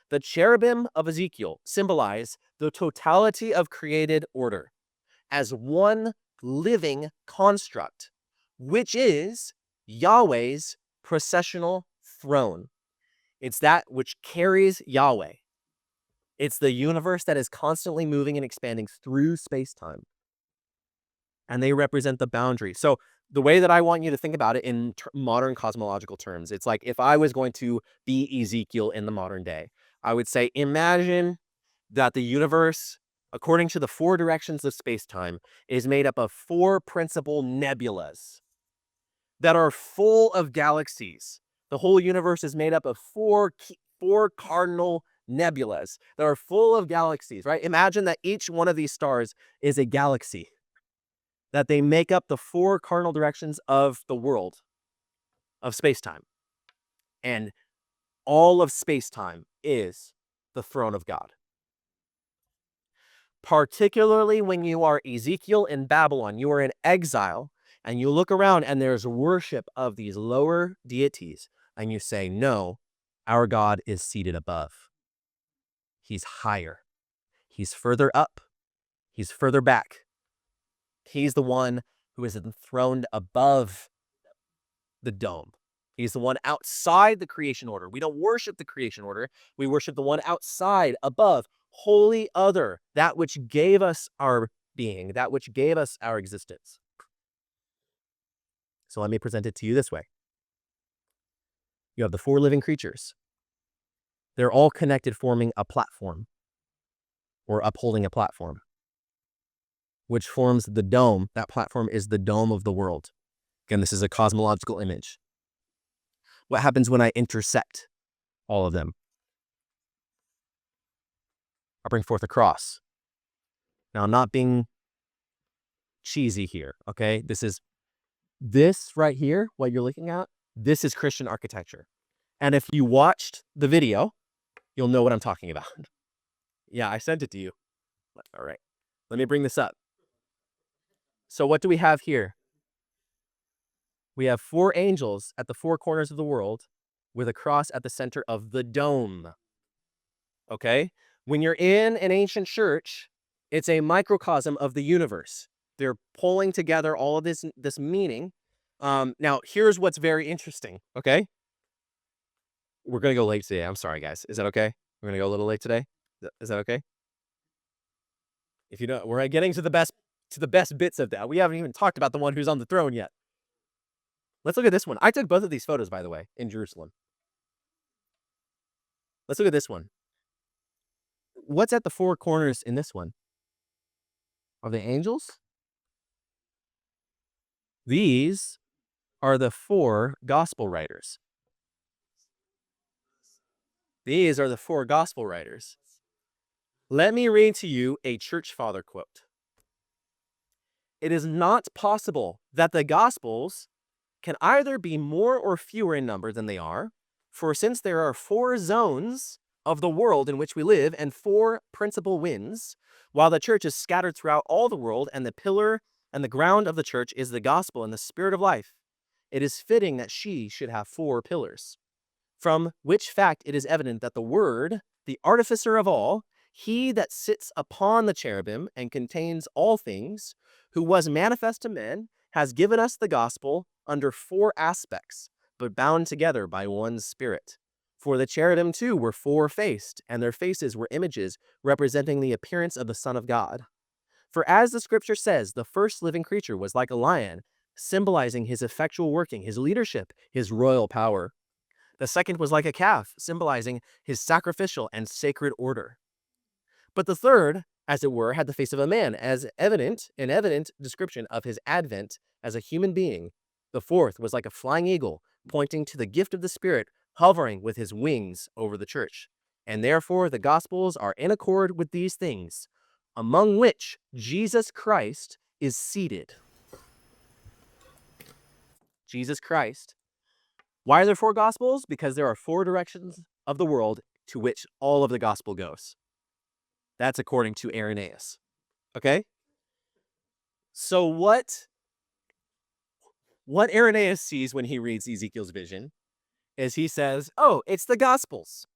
the cherubim of Ezekiel symbolize the totality of created order as one living construct, which is Yahweh's processional throne. It's that which carries Yahweh. It's the universe that is constantly moving and expanding through space-time. And they represent the boundary. So the way that I want you to think about it in modern cosmological terms, it's like if I was going to be Ezekiel in the modern day, I would say, imagine that the universe, according to the four directions of space-time, is made up of four principal nebulas that are full of galaxies. The whole universe is made up of four cardinal nebulas that are full of galaxies, right? Imagine that each one of these stars is a galaxy, that they make up the four cardinal directions of the world, of space-time. And all of space-time is the throne of God. Particularly when you are Ezekiel in Babylon, you are in exile, and you look around and there's worship of these lower deities, and you say, no, our God is seated above. He's higher. He's further up. He's further back. He's the one who is enthroned above the dome. He's the one outside the creation order. We don't worship the creation order. We worship the one outside, above, holy other, that which gave us our being, that which gave us our existence. So let me present it to you this way. You have the four living creatures. They're all connected, forming a platform, or upholding a platform, which forms the dome. That platform is the dome of the world. Again, this is a cosmological image. What happens when I intersect all of them? I bring forth a cross. Now, I'm not being cheesy here, okay? This right here, what you're looking at, this is Christian architecture. And if you watched the video, you'll know what I'm talking about. Yeah, I sent it to you. All right, let me bring this up. So what do we have here? We have four angels at the four corners of the world with a cross at the center of the dome. Okay? When you're in an ancient church, it's a microcosm of the universe. They're pulling together all of this meaning. Now, here's what's very interesting, okay? We're going to go late today. I'm sorry, guys. Is that okay? We're going to go a little late today? Is that okay? If you know, we're getting to the best bits of that. We haven't even talked about the one who's on the throne yet. Let's look at this one. I took both of these photos, by the way, in Jerusalem. Let's look at this one. What's at the four corners in this one? Are they angels? These are the four gospel writers. These are the four gospel writers. Let me read to you a church father quote. It is not possible that the gospels can either be more or fewer in number than they are, for since there are four zones of the world in which we live and four principal winds, while the church is scattered throughout all the world, and the pillar and the ground of the church is the gospel and the spirit of life, it is fitting that she should have four pillars. From which fact it is evident that the Word, the artificer of all, he that sits upon the cherubim and contains all things, who was manifest to men, has given us the gospel under four aspects, but bound together by one spirit. For the cherubim too were four-faced, and their faces were images representing the appearance of the Son of God. For as the scripture says, the first living creature was like a lion, symbolizing his effectual working, his leadership, his royal power. The second was like a calf, symbolizing his sacrificial and sacred order. But the third, as it were, had the face of a man, an evident description of his advent as a human being. The fourth was like a flying eagle, pointing to the gift of the Spirit, hovering with his wings over the church. And therefore the Gospels are in accord with these things, among which Jesus Christ is seated. Jesus Christ. Why are there four Gospels? Because there are four directions of the world to which all of the Gospel goes. That's according to Irenaeus. Okay? So what Irenaeus sees when he reads Ezekiel's vision is he says, oh, it's the Gospels.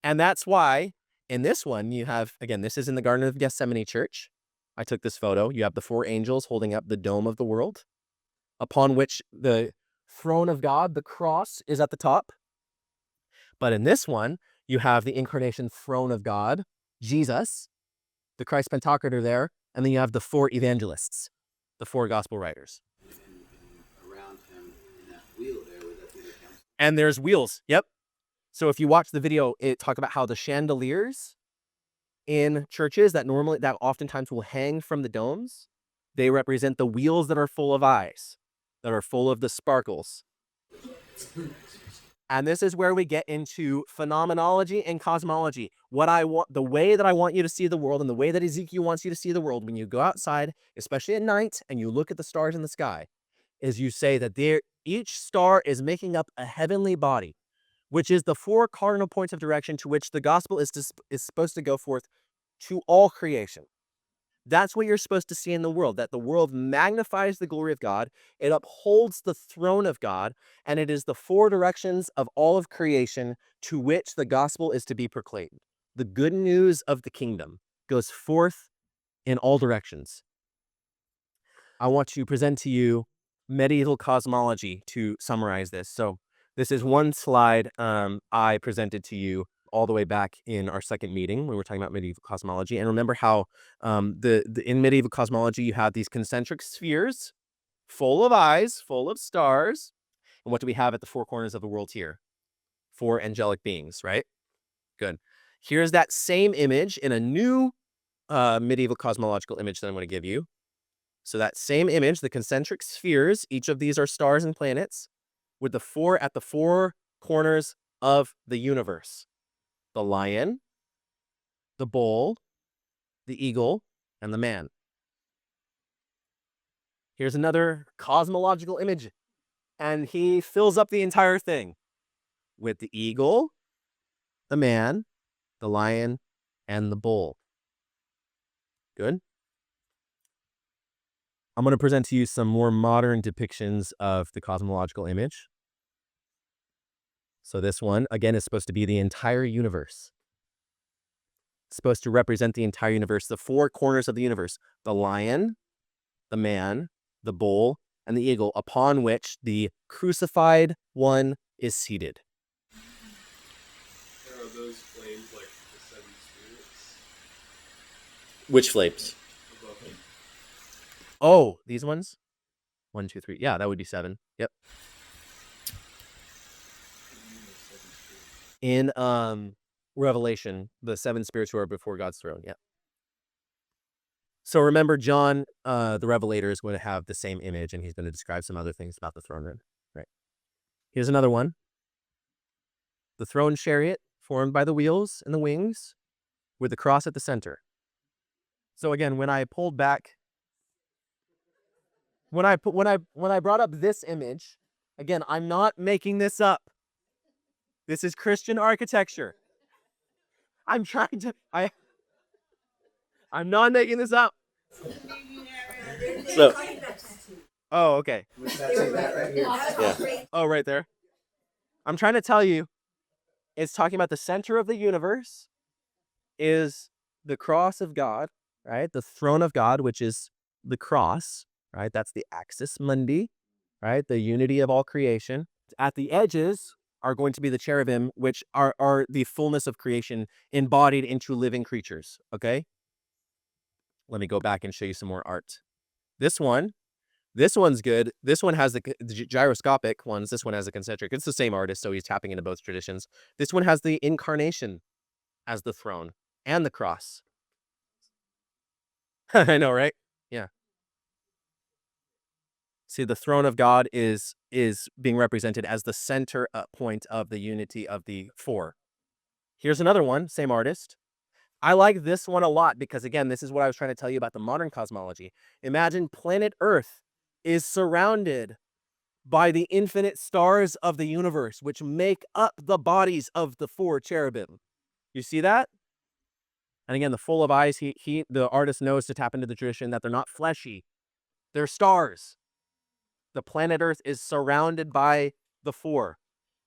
And that's why in this one you have, again, this is in the Garden of Gethsemane church. I took this photo. You have the 4 angels holding up the dome of the world, upon which the throne of God, the cross, is at the top. But in this one, you have the incarnation throne of God, Jesus, the Christ Pantocrator there, and then you have the 4 evangelists, the 4 gospel writers. And around him in that wheel there, would that be the council? And there's wheels. Yep. So if you watch the video, it talks about how the chandeliers in churches that oftentimes will hang from the domes, they represent the wheels that are full of eyes, that are full of the sparkles. And this is where we get into phenomenology and cosmology. The way that I want you to see the world, and the way that Ezekiel wants you to see the world when you go outside, especially at night, and you look at the stars in the sky, is you say that each star is making up a heavenly body, which is the 4 cardinal points of direction to which the gospel is supposed to go forth to all creation. That's what you're supposed to see in the world, that the world magnifies the glory of God, it upholds the throne of God, and it is the 4 directions of all of creation to which the gospel is to be proclaimed. The good news of the kingdom goes forth in all directions. I want to present to you medieval cosmology to summarize this. So this is one slide I presented to you all the way back in our second meeting when we were talking about medieval cosmology. And remember how in medieval cosmology, you have these concentric spheres full of eyes, full of stars. And what do we have at the 4 corners of the world here? 4 angelic beings, right? Good. Here's that same image in a new medieval cosmological image that I'm going to give you. So that same image, the concentric spheres, each of these are stars and planets, with the 4 at the 4 corners of the universe. The lion, the bull, the eagle, and the man. Here's another cosmological image. And he fills up the entire thing with the eagle, the man, the lion, and the bull. Good. I'm going to present to you some more modern depictions of the cosmological image. So this one, again, is supposed to be the entire universe. It's supposed to represent the entire universe, the 4 corners of the universe. The lion, the man, the bull, and the eagle, upon which the crucified one is seated. Are those flames like the 7 spirits Which flames? above them? Oh, these ones? 1, 2, 3. Yeah, that would be 7. Yep. In Revelation, the 7 spirits who are before God's throne. Yeah. So remember, John, the Revelator, is going to have the same image, and he's going to describe some other things about the throne room. Right. Here's another one. The throne chariot formed by the wheels and the wings, with the cross at the center. So again, when I pulled back, when I brought up this image, again, I'm not making this up. This is Christian architecture. I'm not making this up. So, oh, okay. Yeah. Oh, right there. I'm trying to tell you, it's talking about the center of the universe is the cross of God, right? The throne of God, which is the cross, right? That's the axis mundi, right? The unity of all creation. At the edges are going to be the cherubim, which are the fullness of creation embodied into living creatures, okay? Let me go back and show you some more art. This one's good. This one has the gyroscopic ones. This one has the concentric. It's the same artist, so he's tapping into both traditions. This one has the incarnation as the throne and the cross. I know, right? Yeah. See, the throne of God is being represented as the center point of the unity of the 4. Here's another one, same artist. I like this one a lot because, again, this is what I was trying to tell you about the modern cosmology. Imagine planet Earth is surrounded by the infinite stars of the universe, which make up the bodies of the 4 cherubim. You see that? And again, the full of eyes, the artist knows to tap into the tradition that they're not fleshy. They're stars. The planet Earth is surrounded by the four.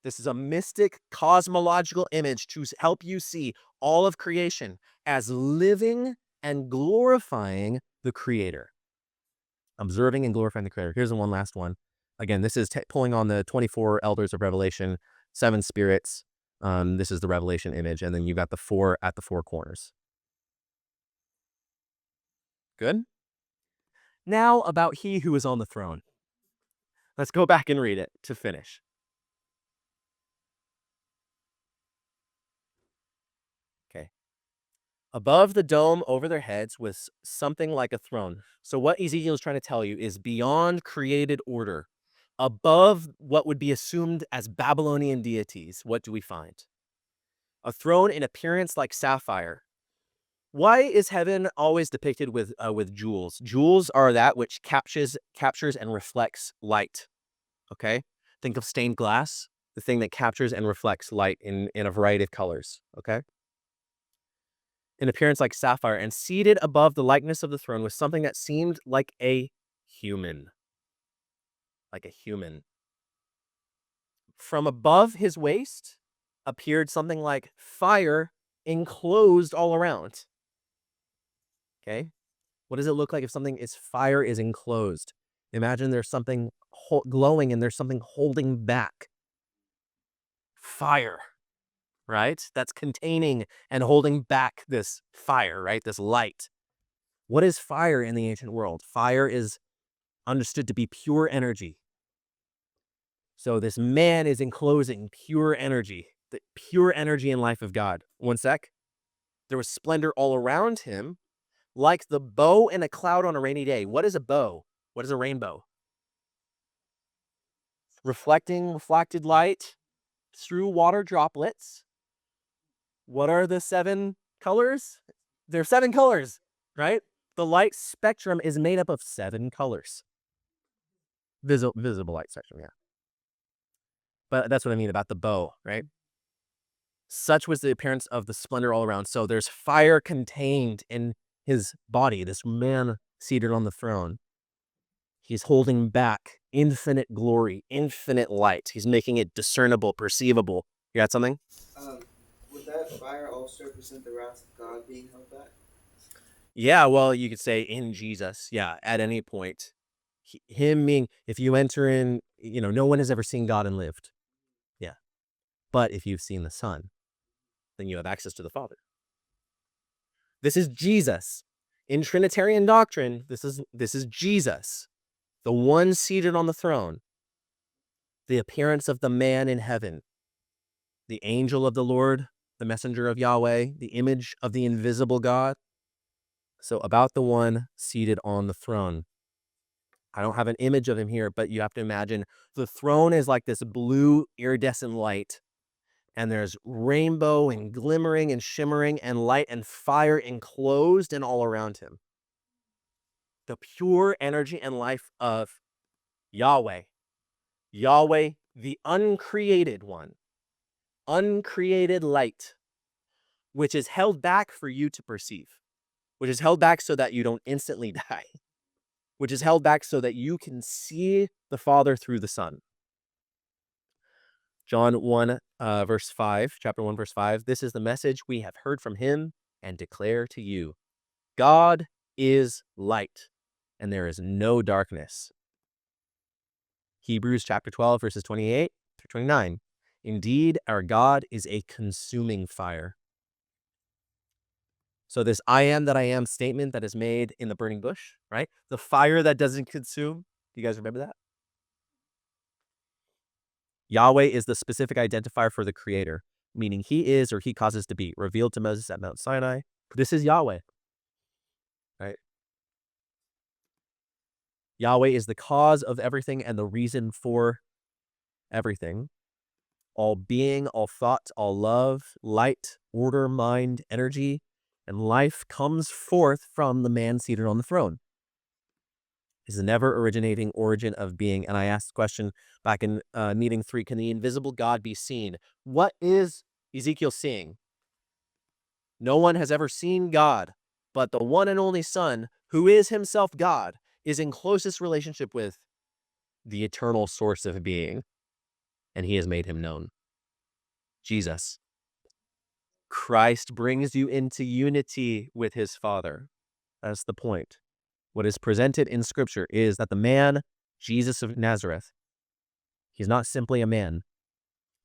This is a mystic cosmological image to help you see all of creation as living and glorifying the Creator. Observing and glorifying the Creator. Here's the one last one. Again, this is pulling on the 24 elders of Revelation, 7 spirits. This is the Revelation image. And then you've got the 4 at the 4 corners. Good? Now about he who is on the throne. Let's go back and read it to finish. Okay. Above the dome over their heads was something like a throne. So what Ezekiel is trying to tell you is beyond created order, above what would be assumed as Babylonian deities, what do we find? A throne in appearance like sapphire. Why is heaven always depicted with jewels? Jewels are that which captures and reflects light. Okay? Think of stained glass, the thing that captures and reflects light in a variety of colors. Okay? In appearance like sapphire, and seated above the likeness of the throne was something that seemed like a human. Like a human. From above his waist appeared something like fire enclosed all around. Okay? What does it look like if fire is enclosed? Imagine there's something glowing and there's something holding back. Fire, right? That's containing and holding back this fire, right? This light. What is fire in the ancient world? Fire is understood to be pure energy. So this man is enclosing pure energy, the pure energy and life of God. One sec. There was splendor all around him, like the bow in a cloud on a rainy day. What is a bow? What is a rainbow? Reflected light through water droplets. What are the 7 colors? There are 7 colors, right? The light spectrum is made up of 7 colors. Visible light spectrum, yeah. But that's what I mean about the bow, right? Such was the appearance of the splendor all around. So there's fire contained in his body, this man seated on the throne. He's holding back infinite glory, infinite light. He's making it discernible, perceivable. You got something? Would that fire also represent the wrath of God being held back? Yeah, well, you could say in Jesus. Yeah, at any point. Him being, if you enter in, no one has ever seen God and lived. Yeah. But if you've seen the Son, then you have access to the Father. This is Jesus. In Trinitarian doctrine, this is Jesus, the one seated on the throne, the appearance of the man in heaven, the angel of the Lord, the messenger of Yahweh, the image of the invisible God. So about the one seated on the throne. I don't have an image of him here, but you have to imagine the throne is like this blue iridescent light, and there's rainbow and glimmering and shimmering and light and fire enclosed and all around him. The pure energy and life of Yahweh. Yahweh, the uncreated one. Uncreated light, which is held back for you to perceive, which is held back so that you don't instantly die, which is held back so that you can see the Father through the Son. John 1, verse 5, chapter 1, verse 5, this is the message we have heard from him and declare to you. God is light, and there is no darkness. Hebrews chapter 12, verses 28 through 29. Indeed, our God is a consuming fire. So this I am that I am statement that is made in the burning bush, right? The fire that doesn't consume. Do you guys remember that? Yahweh is the specific identifier for the Creator, meaning he is or he causes to be, revealed to Moses at Mount Sinai. This is Yahweh, right? Yahweh is the cause of everything and the reason for everything. All being, all thought, all love, light, order, mind, energy, and life comes forth from the man seated on the throne. Is the never originating origin of being. And I asked the question back in meeting 3, can the invisible God be seen? What is Ezekiel seeing? No one has ever seen God, but the one and only Son, who is himself God, is in closest relationship with the eternal source of being, and he has made him known. Jesus. Christ brings you into unity with his Father. That's the point. What is presented in Scripture is that the man, Jesus of Nazareth, he's not simply a man.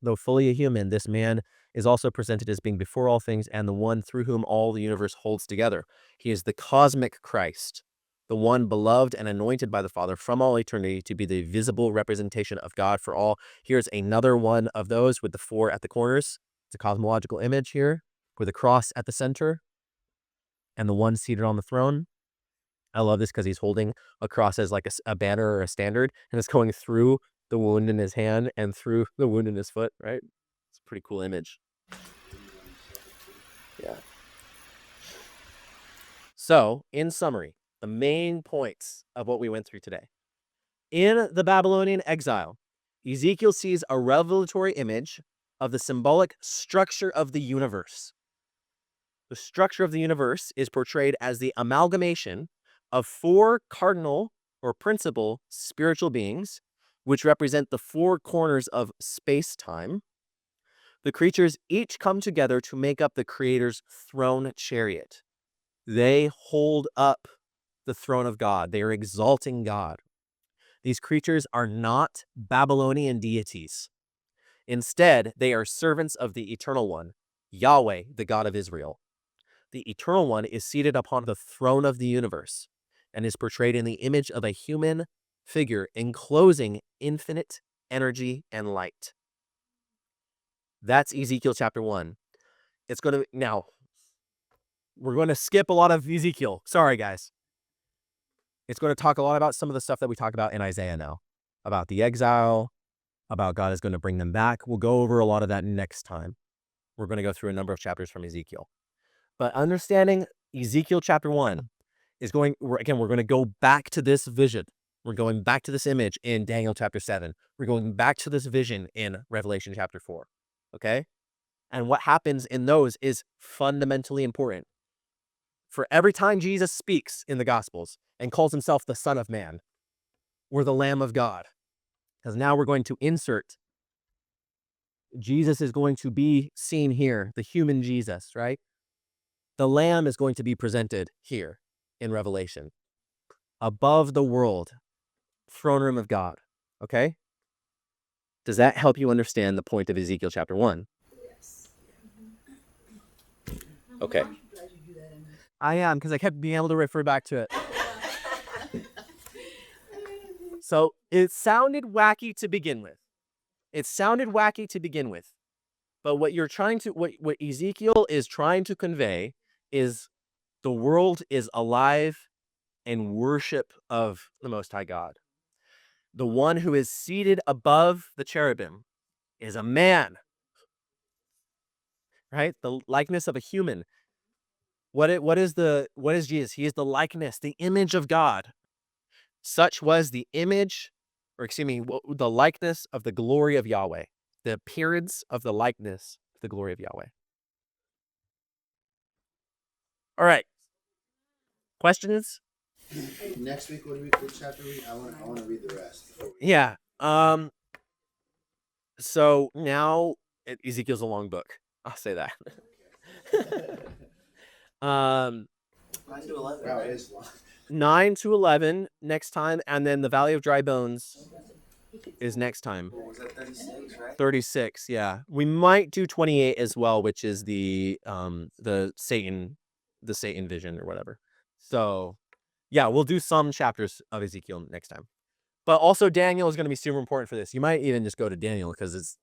Though fully a human, this man is also presented as being before all things and the one through whom all the universe holds together. He is the cosmic Christ, the one beloved and anointed by the Father from all eternity to be the visible representation of God for all. Here's another one of those with the 4 at the corners. It's a cosmological image here with a cross at the center and the one seated on the throne. I love this because he's holding a cross as like a banner or a standard, and it's going through the wound in his hand and through the wound in his foot, right? It's a pretty cool image. Yeah. So, in summary, the main points of what we went through today. In the Babylonian exile, Ezekiel sees a revelatory image of the symbolic structure of the universe. The structure of the universe is portrayed as the amalgamation of 4 cardinal or principal spiritual beings, which represent the 4 corners of space-time. The creatures each come together to make up the Creator's throne chariot. They hold up the throne of God. They are exalting God. These creatures are not Babylonian deities. Instead, they are servants of the Eternal One, Yahweh, the God of Israel. The Eternal One is seated upon the throne of the universe and is portrayed in the image of a human figure enclosing infinite energy and light. That's Ezekiel chapter 1. Now, we're going to skip a lot of Ezekiel. Sorry, guys. It's going to talk a lot about some of the stuff that we talk about in Isaiah now, about the exile, about God is going to bring them back. We'll go over a lot of that next time. We're going to go through a number of chapters from Ezekiel. But understanding Ezekiel chapter 1 is we're going to go back to this vision. We're going back to this image in Daniel chapter 7. We're going back to this vision in Revelation chapter 4. Okay? And what happens in those is fundamentally important. For every time Jesus speaks in the Gospels and calls himself the Son of Man, or the Lamb of God, because now we're going to insert Jesus is going to be seen here, the human Jesus, right? The Lamb is going to be presented here in Revelation, above the world, throne room of God. Okay? Does that help you understand the point of Ezekiel chapter 1? Yes. Okay. I am, because I kept being able to refer back to it. So it sounded wacky to begin with. But what Ezekiel is trying to convey is the world is alive in worship of the Most High God. The one who is seated above the cherubim is a man, right? The likeness of a human. What is Jesus? He is the likeness, the image of God. Such was the likeness of the glory of Yahweh, the appearance of the likeness of the glory of Yahweh. All right. Questions? Next week, what chapter read? I want to read the rest. Yeah. So now Ezekiel's a long book. I'll say that. 9 to 11. Wow, it is long. 9 to 11 next time, and then the Valley of Dry Bones is next time. What was that, 36, right? 36, yeah. We might do 28 as well, which is the Satan vision or whatever. So, yeah, we'll do some chapters of Ezekiel next time. But also Daniel is going to be super important for this. You might even just go to Daniel because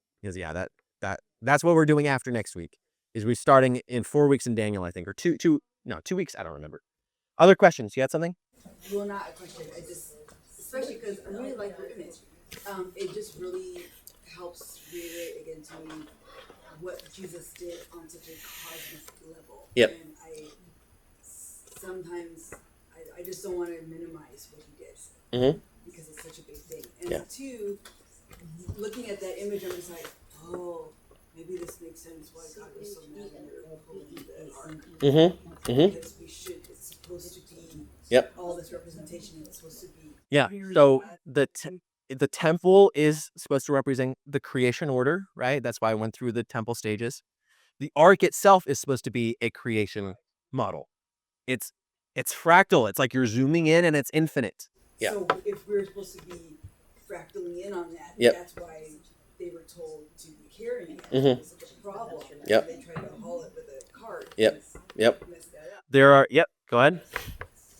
that's what we're doing after next week. Is we're starting in 4 weeks in Daniel, I think, or 2 weeks, I don't remember. Other questions? You had something? Well, not a question. I just, especially because I really like your image. It just really helps reiterate again to me what Jesus did on such a cosmic level. Yep. And sometimes I just don't want to minimize what he did because it's such a big thing. And Yeah. 2, looking at that image, I'm just like, oh, maybe this makes sense why God was so mad when they were pulling the ark. Mm-hmm. Mm-hmm. Because it's supposed to be Yep. all this representation, it's supposed to be. Yeah. So the temple is supposed to represent the creation order, right? That's why I went through the temple stages. The ark itself is supposed to be a creation model. It's fractal. It's like you're zooming in and it's infinite. Yeah. So if we're supposed to be fractaling in on that, Yep. that's why they were told to be carrying it. Mhm. It's such a problem. Yep. They tried to haul it with a cart. Yep. Yep. Messed that up. There are. Yep. Go ahead.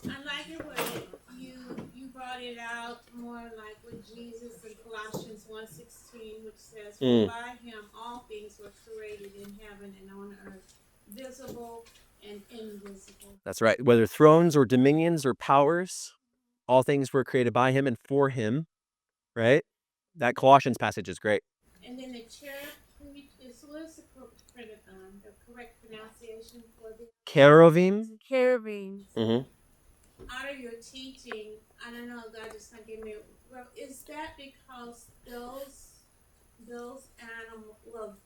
I like it when you brought it out more like with Jesus in Colossians 1:16, which says, "For by him all things were created in heaven and on earth, visible and invisible." That's right. Whether thrones or dominions or powers, all things were created by him and for him. Right. That Colossians passage is great. And then the cherub, what is the correct pronunciation for the Cherubim. cherubims? Mm-hmm. Out of your teaching, I don't know, God just kind of gave me. Well, is that because those animals, well,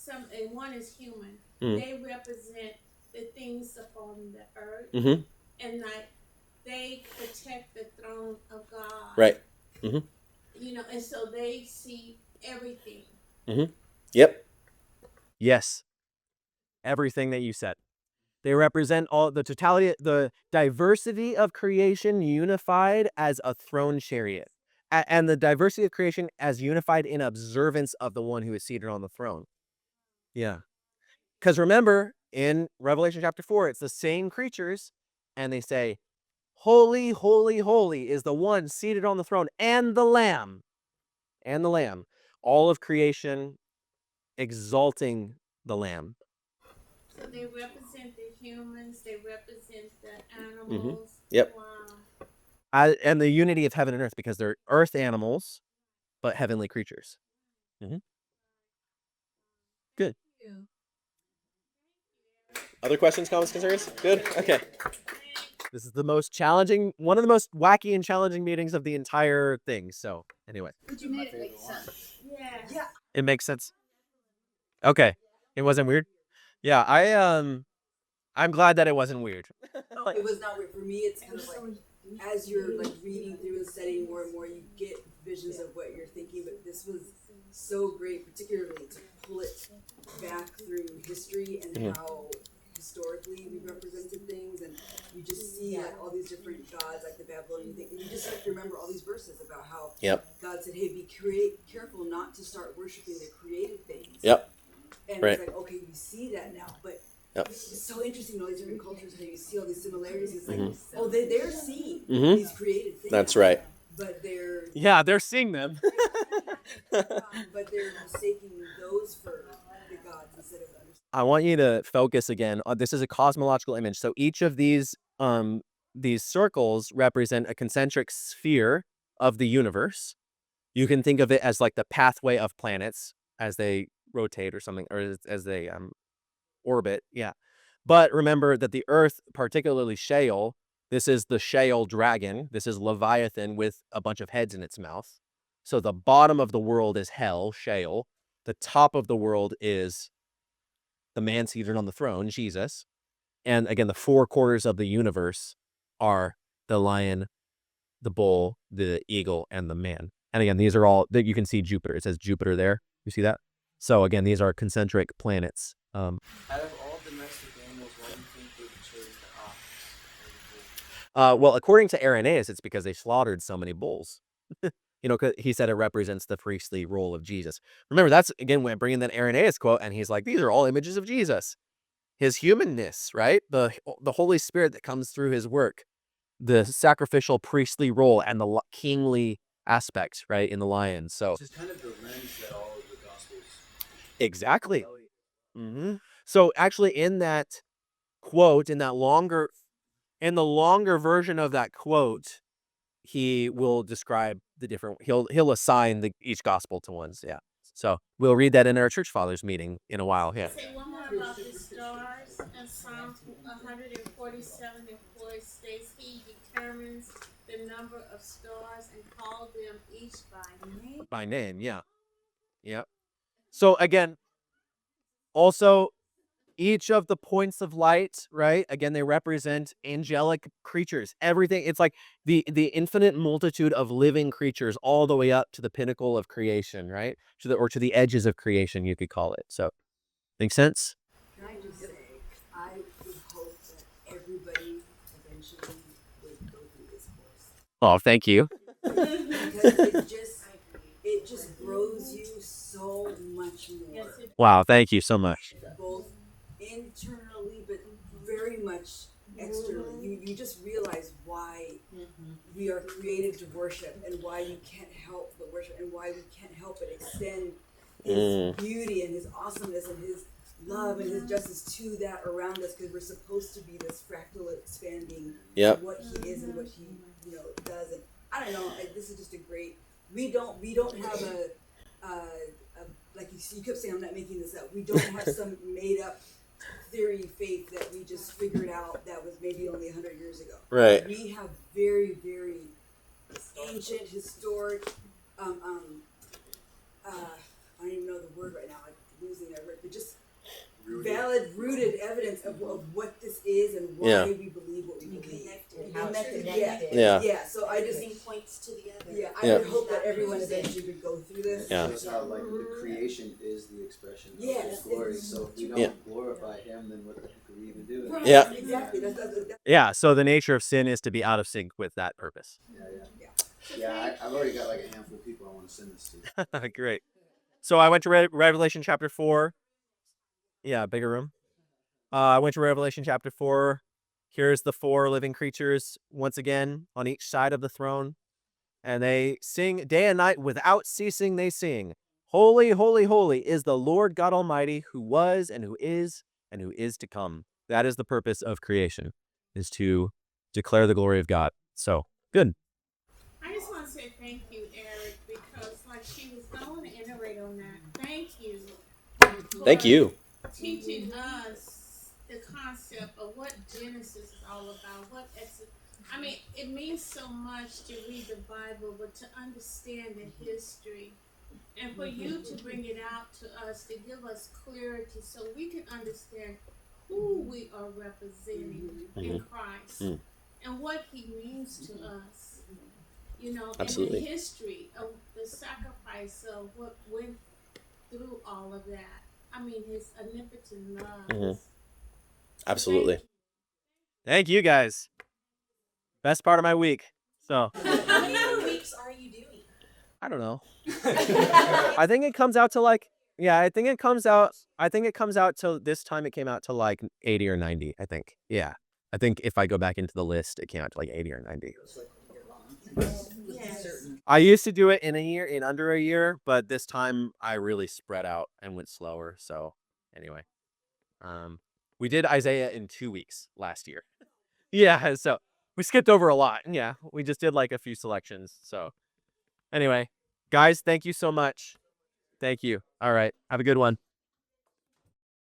and one is human, they represent the things upon the earth, and like they protect the throne of God, Right. And so they see everything. Yep. Yes. Everything that you said. They represent all the totality, the diversity of creation unified as a throne chariot. And the diversity of creation as unified in observance of the one who is seated on the throne. Yeah. Because remember, in Revelation chapter 4, it's the same creatures, and they say, "Holy, holy, holy is the one seated on the throne, and the Lamb." And the Lamb. All of creation exalting the Lamb. So they represent the humans, they represent the animals. Yep. Wow. And the unity of heaven and earth, because they're earth animals, but heavenly creatures. Good. Other questions, comments, concerns? Good? Okay. This is the most challenging, one of the most wacky and challenging meetings of the entire thing. So, anyway. But you made it make sense. Yeah. It makes sense. Okay. It wasn't weird? Yeah, I'm glad that it wasn't weird. It was not weird. For me, it's kind of like, as you're like reading through and studying more and more, you get visions of what you're thinking, but this was so great, particularly to pull it back through history and how historically we represented things, and you just see like all these different gods, like the Babylonian thing, and you just like remember all these verses about how God said, "Hey, be careful not to start worshiping the created things." And it's like, okay, you see that now, but it's so interesting, all these different cultures, how you see all these similarities. It's like, oh, they're seeing these created things. That's right. But they're seeing them. but they're mistaking those for the gods instead of others. I want you to focus again. This is a cosmological image. So each of these circles represent a concentric sphere of the universe. You can think of it as like the pathway of planets as they rotate or something, or as they orbit. Yeah. But remember that the Earth, particularly Sheol, this is the Sheol dragon. This is Leviathan with a bunch of heads in its mouth. So the bottom of the world is hell, Sheol. The top of the world is the man seated on the throne, Jesus. And again, the four quarters of the universe are the lion, the bull, the eagle, and the man. And again, these are all that you can see Jupiter. It says Jupiter there. You see that? So again, these are concentric planets. Out of all domestic animals, why do you think they chose the ox or the bull? Well, according to Irenaeus, it's because they slaughtered so many bulls. He said it represents the priestly role of Jesus. Remember, that's, again, when bringing that Irenaeus quote, and he's like, these are all images of Jesus. His humanness, right? The Holy Spirit that comes through his work, the sacrificial priestly role, and the kingly aspect, right, in the lion. So This is kind of the lens that all of the Gospels. exactly. So actually, in that quote, in the longer version of that quote, he will describe the different. He'll assign each gospel to ones. Yeah. So we'll read that in our church fathers meeting in a while. Yeah. Say one more about the stars. In Psalms 147:4 states, "He determines the number of stars and called them each by name." By name, yeah. So again, Also, each of the points of light, right? Again, they represent angelic creatures. Everything. It's like the infinite multitude of living creatures all the way up to the pinnacle of creation, right? To the edges of creation, you could call it. So, make sense? Can I just say, I would hope that everybody eventually would go through this course. Oh, thank you. Because it just grows you so much more. Wow, thank you so much. Both internally, but very much externally. You just realize why we are created to worship, and why you can't help but worship, and why we can't help but extend his beauty and his awesomeness and his love and his justice to that around us, because we're supposed to be this fractal expanding of what he is and what he does. And I don't know, this is just a great, we don't have a like you kept saying, I'm not making this up, we don't have some made up theory faith that we just figured out that was maybe only 100 years ago. Right. We have very, very ancient, historic, I don't even know the word right now, I'm losing that word, but just valid, rooted evidence of what this is and why we believe what we believe. Yeah. So I just points to the other. Yeah, I would hope that everyone eventually would go through this. Yeah. That's how like the creation is the expression of Yes. His glory. So if we don't glorify Him, then what the heck are we even doing? Right, Yeah. exactly. That's Yeah, so the nature of sin is to be out of sync with that purpose. Yeah, I've already got like a handful of people I want to send this to. Great. So I went to Revelation chapter 4. Yeah, bigger room. I went to Revelation chapter 4. Here's the 4 living creatures once again on each side of the throne. And they sing day and night without ceasing. They sing, "Holy, holy, holy is the Lord God Almighty, who was and who is to come." That is the purpose of creation, is to declare the glory of God. So, good. I just want to say thank you, Eric, because like she was, I want to iterate on that. Thank you. Thank you. Teaching us the concept of what Genesis is all about. I mean, it means so much to read the Bible, but to understand the history. And for you to bring it out to us, to give us clarity so we can understand who we are representing in Christ and what he means to us. Absolutely. And the history of the sacrifice of what went through all of that. I mean, his omnipotent love. Absolutely. Thank you, guys. Best part of my week. So, How many more weeks are you doing? I don't know. I think it comes out to I think it comes out to this time it came out to like 80 or 90, I think. Yeah. I think if I go back into the list, it came out to like 80 or 90. Yes. I used to do it in under a year, but this time I really spread out and went slower. So anyway, we did Isaiah in 2 weeks last year. Yeah. So we skipped over a lot. Yeah. We just did like a few selections. So anyway, guys, thank you so much. Thank you. All right. Have a good one.